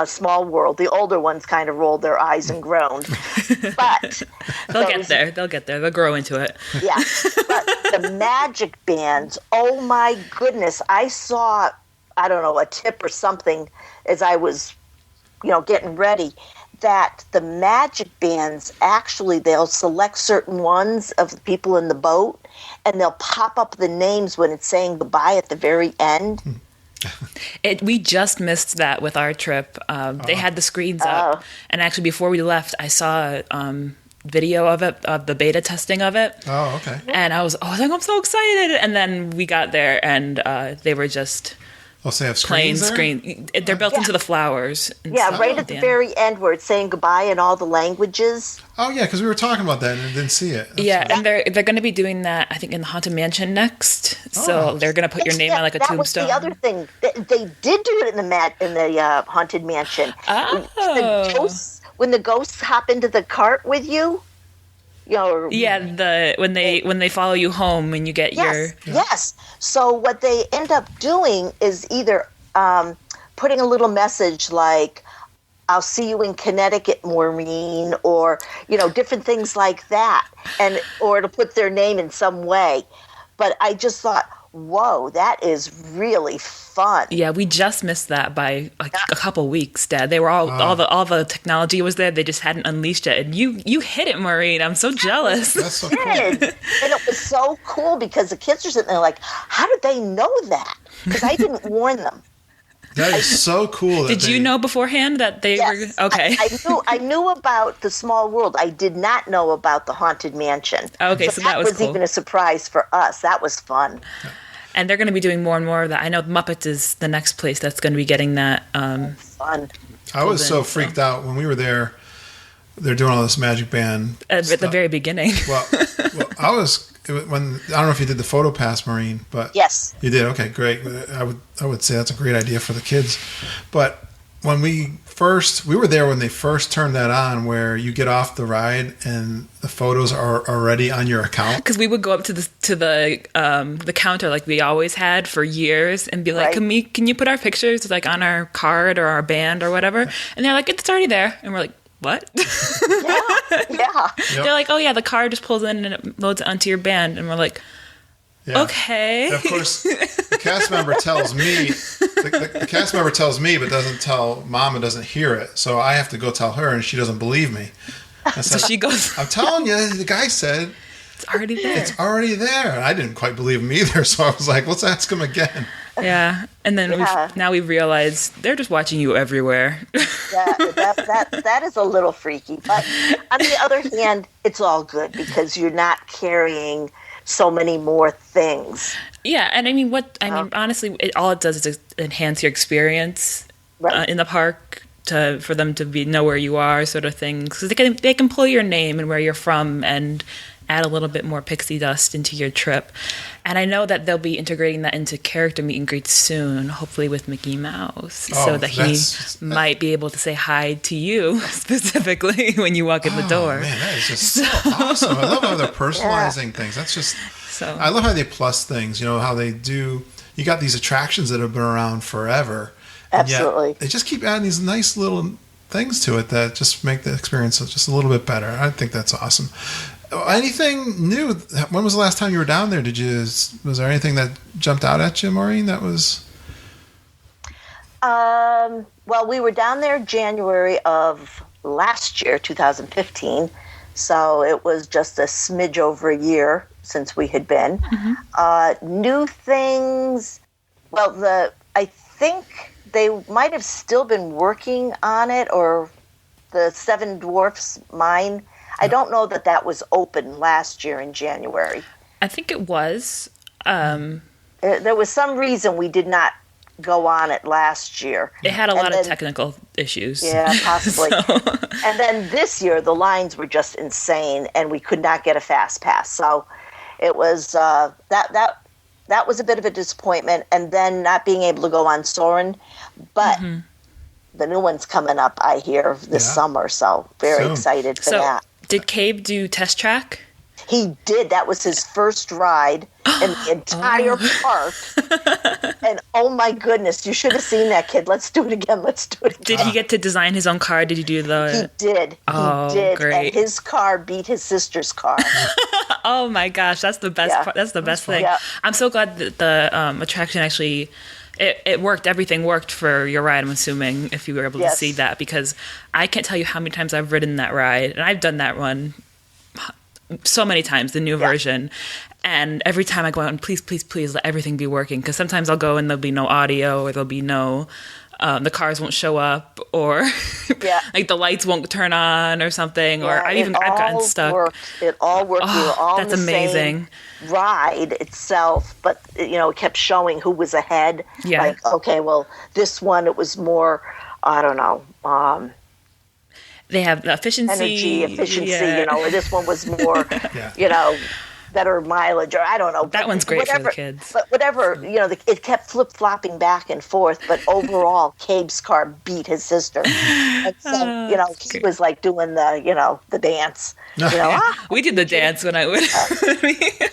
Small World. The older ones kind of rolled their eyes and groaned, but they'll get there. They'll grow into it. Yeah, but the magic bands. Oh my goodness! I saw, I don't know, a tip or something as I was, getting ready. That the magic bands actually they'll select certain ones of the people in the boat, and they'll pop up the names when it's saying goodbye at the very end. We just missed that with our trip. They had the screens up, and actually before we left, I saw video of it, of the beta testing of it. Oh, okay. And I was like, I'm so excited. And then we got there, and they were just they have screens there? screen. They're built into the flowers. Yeah, right at the very end where it's saying goodbye in all the languages. Oh, yeah, because we were talking about that and didn't see it. And they're going to be doing that, I think, in the Haunted Mansion next. So they're going to put your name on like a tombstone. That was the other thing. They did do it in the Haunted Mansion. Oh. When the ghosts hop into the cart with you. When they follow you home and you get your... Yes. So what they end up doing is either putting a little message like, I'll see you in Connecticut, Maureen, or, different things like that. Or to put their name in some way. But I just thought, whoa, that is really fun. Yeah, we just missed that by like a couple weeks, Dad. They were all the technology was there. They just hadn't unleashed it. And you hit it, Maureen. I'm so jealous. That's so cool. And it was so cool because the kids are sitting there like, how did they know that? Because I didn't warn them. That is so cool. Did you know beforehand that they Yes, were okay? I knew about the small world. I did not know about the Haunted Mansion. Okay, so that was cool. Even a surprise for us. That was fun. And they're going to be doing more and more of that. I know Muppets is the next place that's going to be getting that. Fun. I was so freaked out when we were there. They're doing all this Magic Band at stuff. the very beginning. Well, I was when I don't know if you did the photo pass, Maureen, but yes, you did. Okay, great. I would say that's a great idea for the kids. But when we were there when they first turned that on, where you get off the ride and the photos are already on your account. Because we would go up to the counter like we always had for years and be like, right. Can you put our pictures like on our card or our band or whatever? And they're like, it's already there, and we're like, what? Yeah. Yep. They're like, oh yeah, the car just pulls in and it loads onto your band, and we're like, okay. And of course, the cast member tells me, the cast member tells me, but doesn't tell Mom and doesn't hear it. So I have to go tell her, and she doesn't believe me. So she goes, I'm telling you, the guy said it's already there. It's already there. And I didn't quite believe him either, so I was like, let's ask him again. Yeah, and then now we've realized they're just watching you everywhere. that is a little freaky. But on the other hand, it's all good because you're not carrying so many more things. Yeah, and I mean, honestly, all it does is enhance your experience in the park for them to know where you are, sort of thing. Because they can pull your name and where you're from and add a little bit more pixie dust into your trip. And I know that they'll be integrating that into character meet and greets soon, hopefully with Mickey Mouse, so that he might be able to say hi to you specifically when you walk in the door. Man, that is just so awesome. I love how they're personalizing things. That's just... I love how they plus things, how they do... You got these attractions that have been around forever. Absolutely. They just keep adding these nice little things to it that just make the experience just a little bit better. I think that's awesome. Anything new? When was the last time you were down there? Was there anything that jumped out at you, Maureen? That was. Well, we were down there January of last year, 2015. So it was just a smidge over a year since we had been. Mm-hmm. New things. Well, I think they might have still been working on it, or the Seven Dwarfs Mine. I don't know that was open last year in January. I think it was. There was some reason we did not go on it last year. It had a lot of technical issues. Yeah, possibly. And then this year, the lines were just insane, and we could not get a fast pass. So it was that was a bit of a disappointment. And then not being able to go on Soarin', but the new one's coming up, I hear, this summer. So very excited for that. Did Cabe do Test Track? He did. That was his first ride in the entire park. And oh my goodness, you should have seen that kid. Let's do it again. Did he get to design his own car? Did he do the... He did. Oh, he did. Great. And his car beat his sister's car. Oh my gosh, that's the best part. That's the best thing. Yeah. I'm so glad that the attraction actually... It worked. Everything worked for your ride, I'm assuming, if you were able to see that, because I can't tell you how many times I've ridden that ride, and I've done that one so many times, the new version, and every time I go out and please let everything be working, because sometimes I'll go and there'll be no audio, or there'll be no... the cars won't show up, or like the lights won't turn on or something, or I've gotten stuck. It all worked. We were all that's in the amazing. Same ride itself, but it kept showing who was ahead. Yeah. Like, okay, well, this one, it was more, I don't know. They have the efficiency, or this one was more, better mileage, or I don't know. That one's great for the kids. But whatever, it kept flip-flopping back and forth, but overall, Cabe's car beat his sister. And so, he was like doing the dance. We did the dance when I went.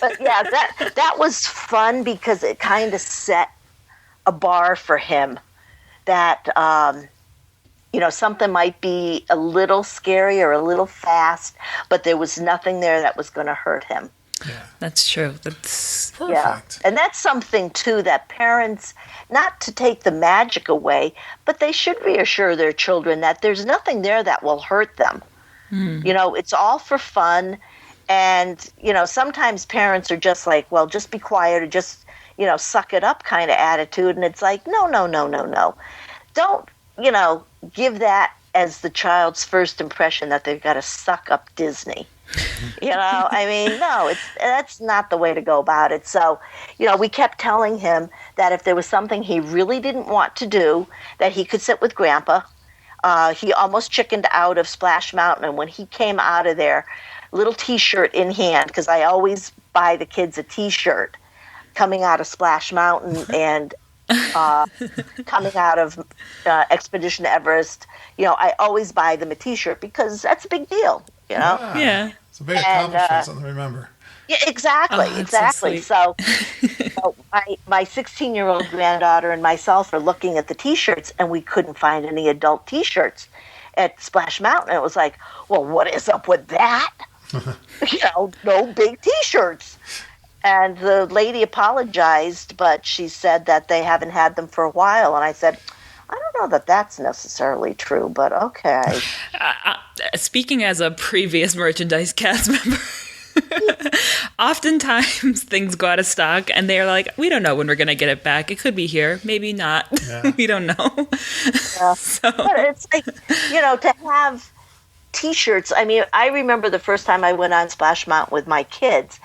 But yeah, that was fun because it kind of set a bar for him that, something might be a little scary or a little fast, but there was nothing there that was going to hurt him. Yeah. That's true. That's Perfect. Yeah. And that's something, too, that parents, not to take the magic away, but they should reassure their children that there's nothing there that will hurt them. You know, it's all for fun. And, you know, sometimes parents are just like, well, just be quiet or just, you know, suck it up kind of attitude. And it's like, no. Don't, you know, give that as the child's first impression that they've got to suck up Disney. You know, I mean, no, that's not the way to go about it. So, you know, we kept telling him that if there was something he really didn't want to do, that he could sit with Grandpa. He almost chickened out of Splash Mountain, and when he came out of there, little T-shirt in hand, because I always buy the kids a T-shirt coming out of Splash Mountain and coming out of Expedition Everest. You know, I always buy them a T-shirt because that's a big deal. You know, yeah. It's a big accomplishment, something to remember. Yeah, exactly. So my 16-year-old granddaughter and myself are looking at the T-shirts, and we couldn't find any adult T-shirts at Splash Mountain. It was like, well, what is up with that? You know, no big T-shirts. And the lady apologized, but she said that they haven't had them for a while. And I said, I don't know that that's necessarily true, but okay. Speaking as a previous merchandise cast member, oftentimes things go out of stock and they're like, we don't know when we're going to get it back. It could be here, maybe not. Yeah. We don't know. Yeah. But it's like, you know, to have T-shirts. I mean, I remember the first time I went on Splash Mountain with my kids,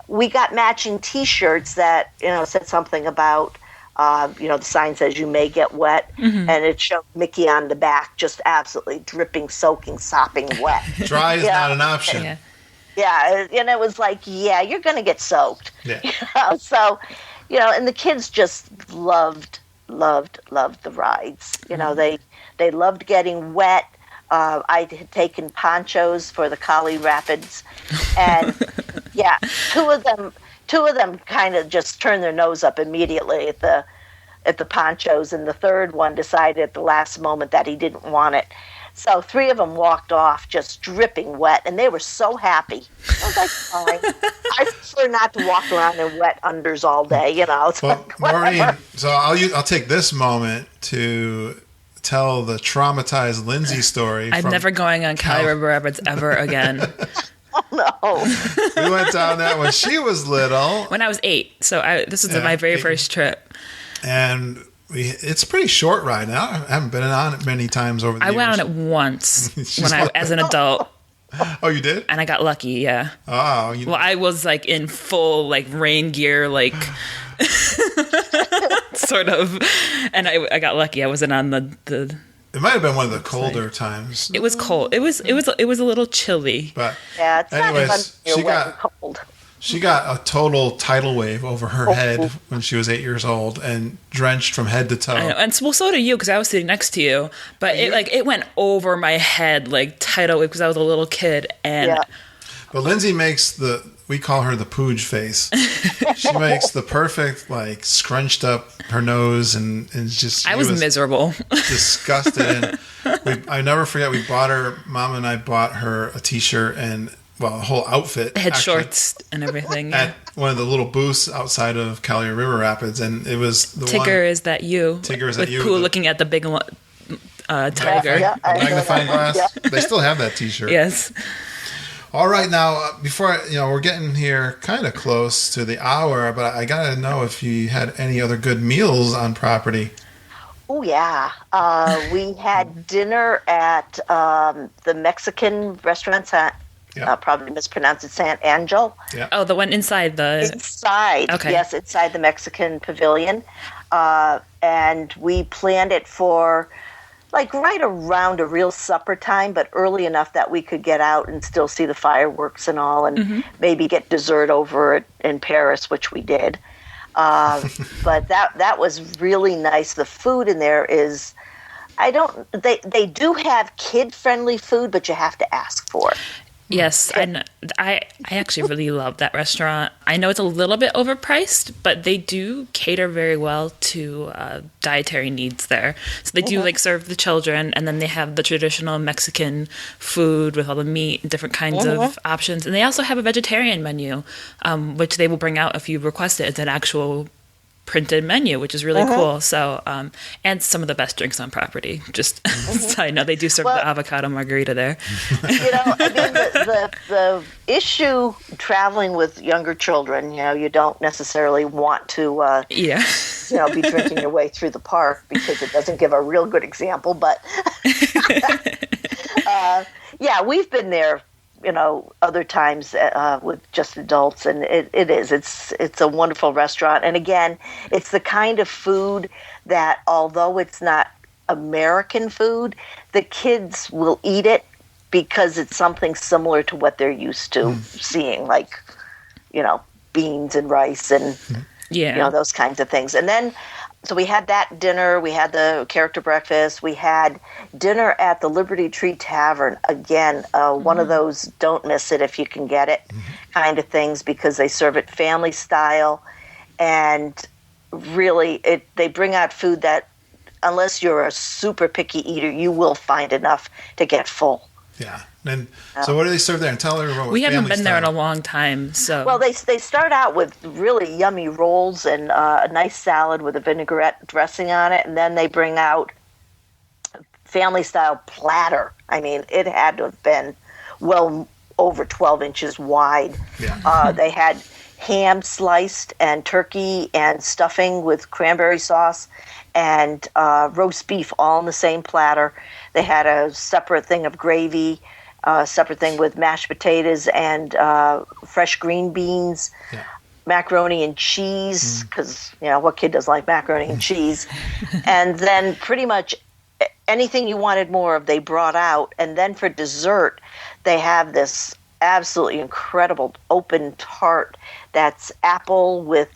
we got matching T-shirts that, you know, said something about, you know, the sign says you may get wet, and it showed Mickey on the back just absolutely dripping, soaking, sopping wet. Dry is not an option. Yeah. Yeah, and it was like, yeah, you're going to get soaked. Yeah. You know? So, you know, and the kids just loved the rides. You know, they loved getting wet. I had taken ponchos for the Kali Rapids, and yeah, two of them kind of just turned their nose up immediately at the ponchos, and the third one decided at the last moment that he didn't want it. So 3 of them walked off just dripping wet, and they were so happy. I was like, fine. I prefer not to walk around in wet unders all day, you know. It's well, like, Maureen, so I'll take this moment to tell the traumatized Lindsay story. I'm never going on Kali River Rapids ever again. Oh, no. We went down there when she was little. When I was 8. So this was my very first trip. And it's a pretty short ride now. I haven't been on it many times over the years. I went on it once as an adult. Oh, you did? And I got lucky, yeah. Oh. Well, I was like in full like rain gear, like sort of. And I got lucky. I wasn't on the It might have been one of the colder times. It was cold. It was a little chilly. But yeah, it's anyways, not fun cold. She got a total tidal wave over her head when she was 8 years old and drenched from head to toe. I know. And so did you, because I was sitting next to you. But it went over my head like tidal wave because I was a little kid. And But Lindsay makes we call her the pooge face. She makes the perfect, like, scrunched up her nose and just... I was miserable. Disgusted. And I never forget, Mom and I bought her a T-shirt and, well, a whole outfit. Had shorts and everything. At one of the little booths outside of Kali River Rapids. And it was the Tigger, is that you? Tigger, is that you? With Pooh looking at the big tiger. Yeah, magnifying glass. Yeah. They still have that T-shirt. Yes. All right, now before we're getting here kind of close to the hour, but I gotta know if you had any other good meals on property. Oh yeah, we had dinner at the Mexican restaurant. Probably mispronounced it, San Angel. Yeah. Oh, the one inside the... Inside, okay. Yes, inside the Mexican pavilion. And we planned it for, like, right around a real supper time, but early enough that we could get out and still see the fireworks and all, and maybe get dessert over in Paris, which we did. But that was really nice. The food in there is... They do have kid-friendly food, but you have to ask for it. Yes, and I actually really love that restaurant. I know it's a little bit overpriced, but they do cater very well to dietary needs there. So they do like serve the children, and then they have the traditional Mexican food with all the meat and different kinds of options. And they also have a vegetarian menu, which they will bring out if you request it. It's an actual printed menu, which is really cool. So, and some of the best drinks on property. Just side note, they do serve the avocado margarita there. I mean, the issue traveling with younger children, you don't necessarily want to, be drinking your way through the park because it doesn't give a real good example. But we've been there. Other times with just adults, and it's a wonderful restaurant. And again, it's the kind of food that, although it's not American food, the kids will eat it because it's something similar to what they're used to seeing, like, beans and rice and those kinds of things. And then so we had that dinner, we had the character breakfast, we had dinner at the Liberty Tree Tavern. Again, one of those don't miss it if you can get it kind of things, because they serve it family style. And really, they bring out food that, unless you're a super picky eater, you will find enough to get full. Yeah. And so what do they serve there? And tell everyone. We haven't been there in a long time. So well, they start out with really yummy rolls and a nice salad with a vinaigrette dressing on it, and then they bring out family style platter. I mean, it had to have been well over 12 inches wide. Yeah. They had ham sliced and turkey and stuffing with cranberry sauce and roast beef all in the same platter. They had a separate thing of gravy, separate thing with mashed potatoes and fresh green beans, macaroni and cheese, because, what kid doesn't like macaroni and cheese? And then pretty much anything you wanted more of, they brought out. And then for dessert, they have this absolutely incredible open tart that's apple with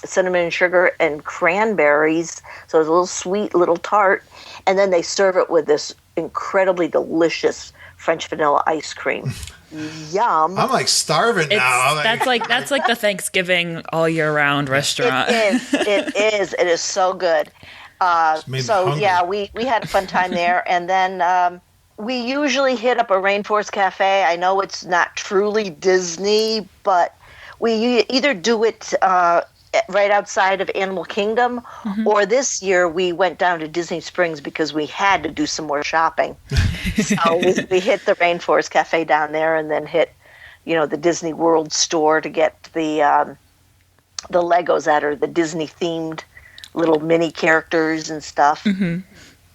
cinnamon and sugar and cranberries. So it's a little sweet little tart. And then they serve it with this incredibly delicious French vanilla ice cream. Yum! I'm like starving now. That's like the Thanksgiving all year round restaurant. It is so good. We had a fun time there, and then we usually hit up a Rainforest Cafe. I know it's not truly Disney, but we either do it right outside of Animal Kingdom, or this year we went down to Disney Springs because we had to do some more shopping. So we hit the Rainforest Cafe down there, and then hit, the Disney World store to get the Legos that are the Disney themed little mini characters and stuff.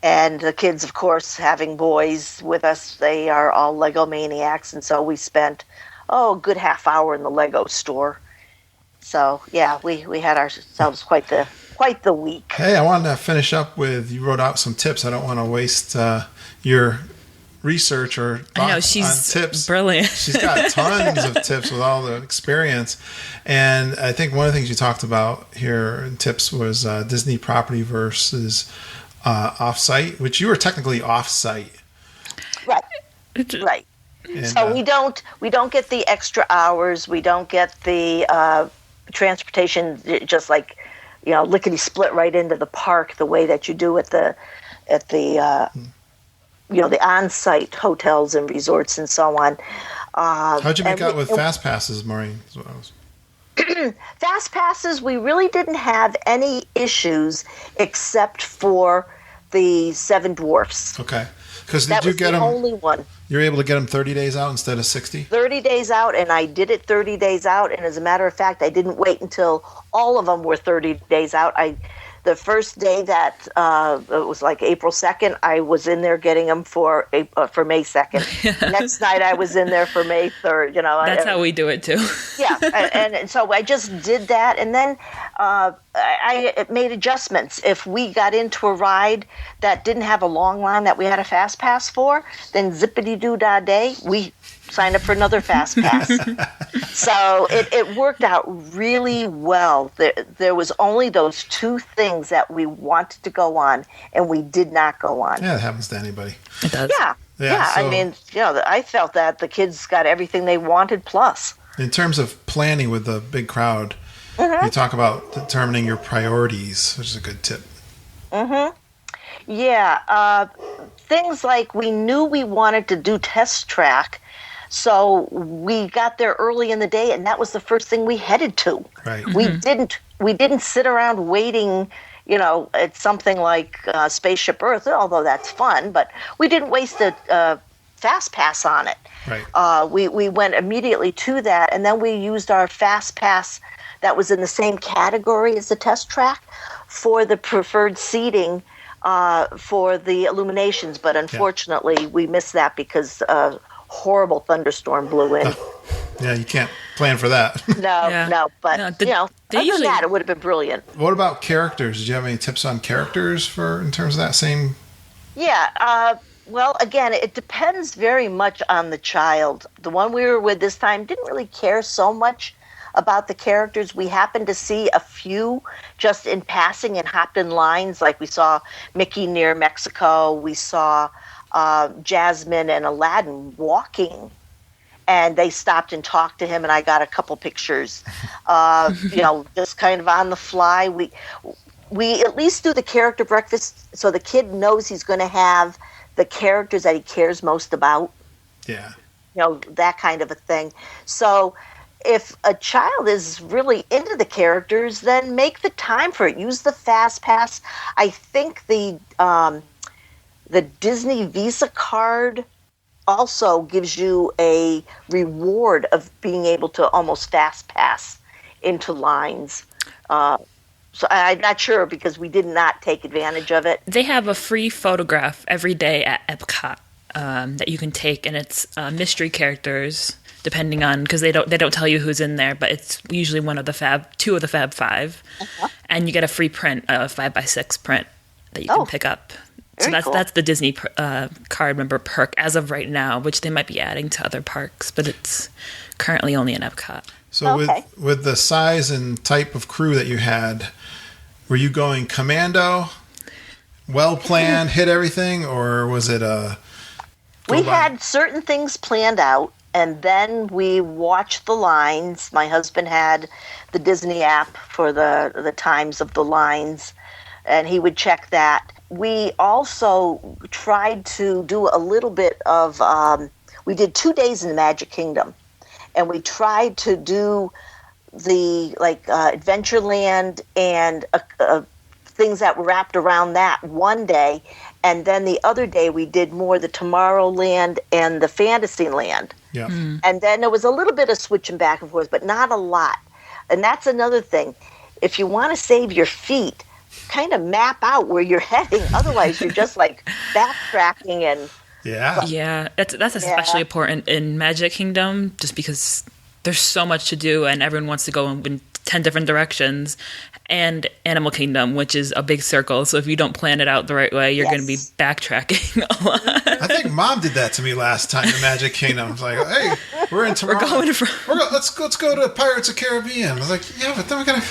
And the kids, of course, having boys with us, they are all Lego maniacs, and so we spent a good half hour in the Lego store. So we had ourselves quite the week. Hey, I wanted to finish up with, you wrote out some tips. I don't want to waste your research or thoughts on tips. Brilliant. She's got tons of tips with all the experience. And I think one of the things you talked about here in tips was Disney property versus off-site, which you were technically off-site. Right. And, so we don't get the extra hours. We don't get the transportation, just like, lickety split right into the park the way that you do at the the on-site hotels and resorts and so on. How'd you make out with fast passes, Maureen? Fast passes, we really didn't have any issues except for the Seven Dwarfs. Okay. Because that was the only one. You were able to get them 30 days out instead of 60? 30 days out, and I did it 30 days out. And as a matter of fact, I didn't wait until all of them were 30 days out. The first day that it was like April 2nd, I was in there getting them for May 2nd. Next night, I was in there for May 3rd. That's how we do it too. Yeah, and so I just did that, and then I made adjustments. If we got into a ride that didn't have a long line that we had a fast pass for, then zippity-doo-dah-day, we signed up for another fast pass. So it worked out really well. There was only those two things that we wanted to go on, and we did not go on. Yeah, it happens to anybody. It does. Yeah. Yeah, so I mean, I felt that the kids got everything they wanted plus. in terms of planning with the big crowd, you talk about determining your priorities, which is a good tip. Yeah, things like we knew we wanted to do test track, so we got there early in the day, and that was the first thing we headed to. Right. We didn't sit around waiting, at something like Spaceship Earth, although that's fun, but we didn't waste a fast pass on it. Right. We went immediately to that, and then we used our fast pass that was in the same category as the test track for the preferred seating for the illuminations, but unfortunately we missed that because a horrible thunderstorm blew in. Yeah, you can't plan for that. No, but other than that, it would have been brilliant. What about characters? Did you have any tips on characters in terms of that same? Yeah, well, again, it depends very much on the child. The one we were with this time didn't really care so much about the characters. We happened to see a few just in passing and hopped in lines, like we saw Mickey near Mexico. We saw Jasmine and Aladdin walking, and they stopped and talked to him, and I got a couple pictures. Just kind of on the fly. We at least do the character breakfast so the kid knows he's going to have the characters that he cares most about. Yeah. That kind of a thing. So if a child is really into the characters, then make the time for it. Use the fast pass. I think the Disney Visa card also gives you a reward of being able to almost fast pass into lines. So I'm not sure because we did not take advantage of it. They have a free photograph every day at Epcot that you can take, and it's mystery characters, depending on, because they don't tell you who's in there, but it's usually two of the Fab Five, and you get a free print, a 5x6 print that you can pick up. So that's the Disney card member perk as of right now, which they might be adding to other parks, but it's currently only in Epcot. So with the size and type of crew that you had, were you going commando, well planned, hit everything, or was it we had certain things planned out, and then we watched the lines. My husband had the Disney app for the times of the lines, and he would check that. We also tried to do a little bit of, we did 2 days in the Magic Kingdom, and we tried to do the Adventureland and things that were wrapped around that one day, and then the other day we did more the Tomorrowland and the Fantasyland. Yeah. And then there was a little bit of switching back and forth, but not a lot. And that's another thing. If you want to save your feet, kind of map out where you're heading. Otherwise, you're just backtracking and. Yeah, that's especially important in Magic Kingdom, just because there's so much to do and everyone wants to go in 10 different directions. And Animal Kingdom, which is a big circle, so if you don't plan it out the right way, you're going to be backtracking a lot. I think Mom did that to me last time in Magic Kingdom. I was like, "Hey, we're in tomorrow. Let's go to Pirates of the Caribbean." I was like, "Yeah, but then we gotta."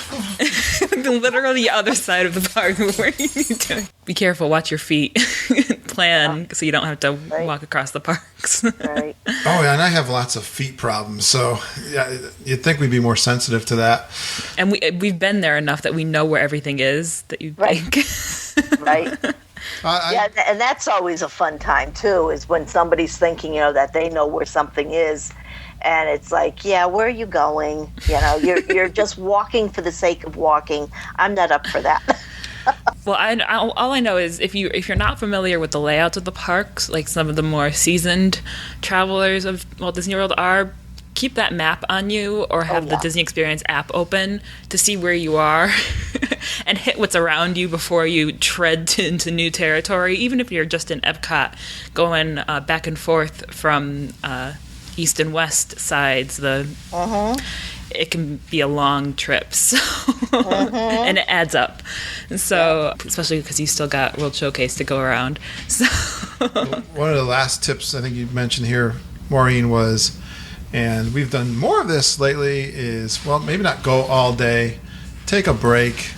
Literally the other side of the park where you need to be careful. Watch your feet. Plan so you don't have to walk across the parks. Right. Oh yeah, and I have lots of feet problems, so yeah, you'd think we'd be more sensitive to that. And we've been there enough that we know where everything is that you think. Right. And that's always a fun time too, is when somebody's thinking, that they know where something is, and it's like, yeah, where are you going? You're just walking for the sake of walking. I'm not up for that. Well, all I know is if you're not familiar with the layouts of the parks, like some of the more seasoned travelers of Walt Disney World are, keep that map on you or have the Disney Experience app open to see where you are and hit what's around you before you tread into new territory. Even if you're just in Epcot, going back and forth from east and west sides, it can be a long trip, so and it adds up. And so, especially because you still got World Showcase to go around. So, one of the last tips I think you mentioned here, Maureen, was, and we've done more of this lately, is, well, maybe not go all day, take a break,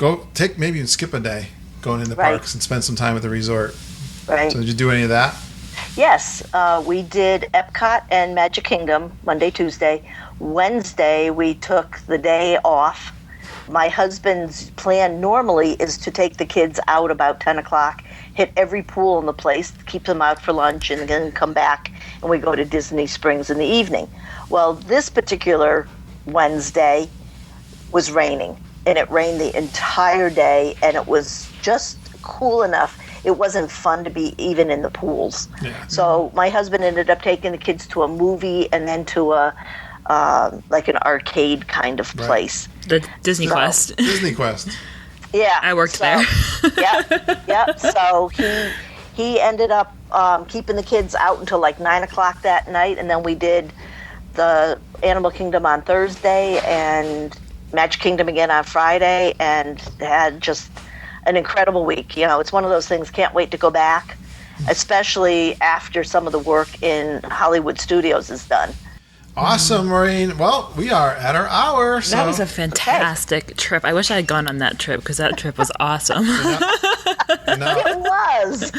maybe even skip a day going in the parks and spend some time at the resort. Right. So did you do any of that? Yes, we did Epcot and Magic Kingdom Monday, Tuesday. Wednesday, we took the day off. My husband's plan normally is to take the kids out about 10 o'clock, hit every pool in the place, keep them out for lunch, and then come back, and we go to Disney Springs in the evening. Well, this particular Wednesday was raining, and it rained the entire day, and it was just cool enough. It wasn't fun to be even in the pools. Yeah. So my husband ended up taking the kids to a movie and then to a like an arcade kind of place. The Disney Quest. Disney Quest. Yeah. I worked there. Yeah. So he ended up keeping the kids out until like 9 o'clock that night, and then we did the Animal Kingdom on Thursday and Magic Kingdom again on Friday, and had just an incredible week. You know, it's one of those things, can't wait to go back, especially after some of the work in Hollywood Studios is done. Awesome, Maureen. Well, we are at our hour. So. That was a fantastic trip. I wish I had gone on that trip because that trip was awesome. It was.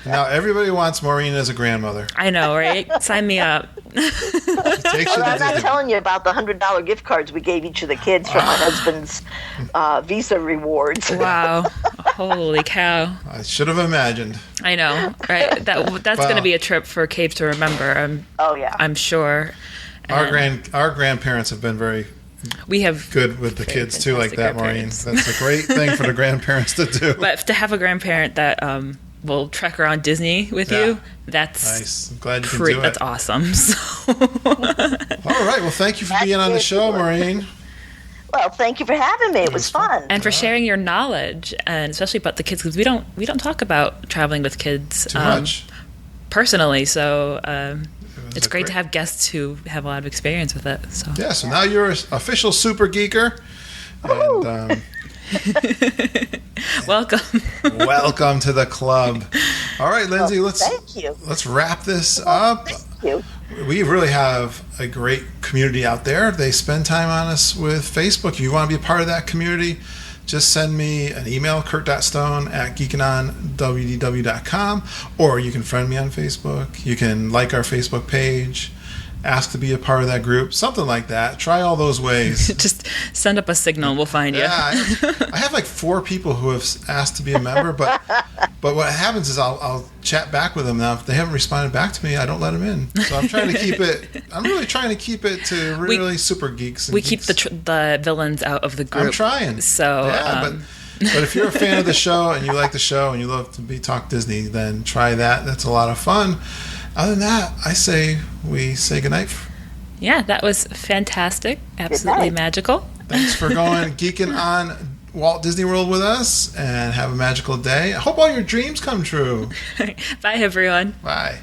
Now everybody wants Maureen as a grandmother. I know, right? Sign me up. I'm not telling you about the $100 gift cards we gave each of the kids from my husband's Visa rewards. Wow. Holy cow. I should have imagined. I know, right? That's going to be a trip for Cave to remember. I'm sure. Our grandparents have been very good with the kids too, like that, Maureen. That's a great thing for the grandparents to do. But to have a grandparent that will trek around Disney with you, that's nice. I'm glad you can do it. That's awesome. So. All right. Well, thank you for being on the show, Maureen. Well, thank you for having me. It was fun. And for sharing your knowledge, and especially about the kids, because we don't talk about traveling with kids too much personally. So it's great to have guests who have a lot of experience with it. So so now you're an official super geeker. And, welcome to the club. All right, Lindsay, let's wrap this up. Thank you. We really have a great community out there. They spend time on us with Facebook. If you want to be a part of that community, just send me an email, kurt.stone@geekinonwdw.com, or you can friend me on Facebook. You can like our Facebook page, ask to be a part of that group, something like that. Try all those ways. Just send up a signal, we'll find you. Yeah, I have like 4 people who have asked to be a member, but what happens is I'll chat back with them. Now, if they haven't responded back to me, I don't let them in. So I'm trying to keep it. I'm really trying to keep it to really super geeks. And we keep the villains out of the group. I'm trying. So but if you're a fan of the show and you like the show and you love to talk Disney, then try that. That's a lot of fun. Other than that, I say we say goodnight. Yeah, that was fantastic. Absolutely magical. Thanks for going geeking on Walt Disney World with us, and have a magical day. I hope all your dreams come true. Bye, everyone. Bye.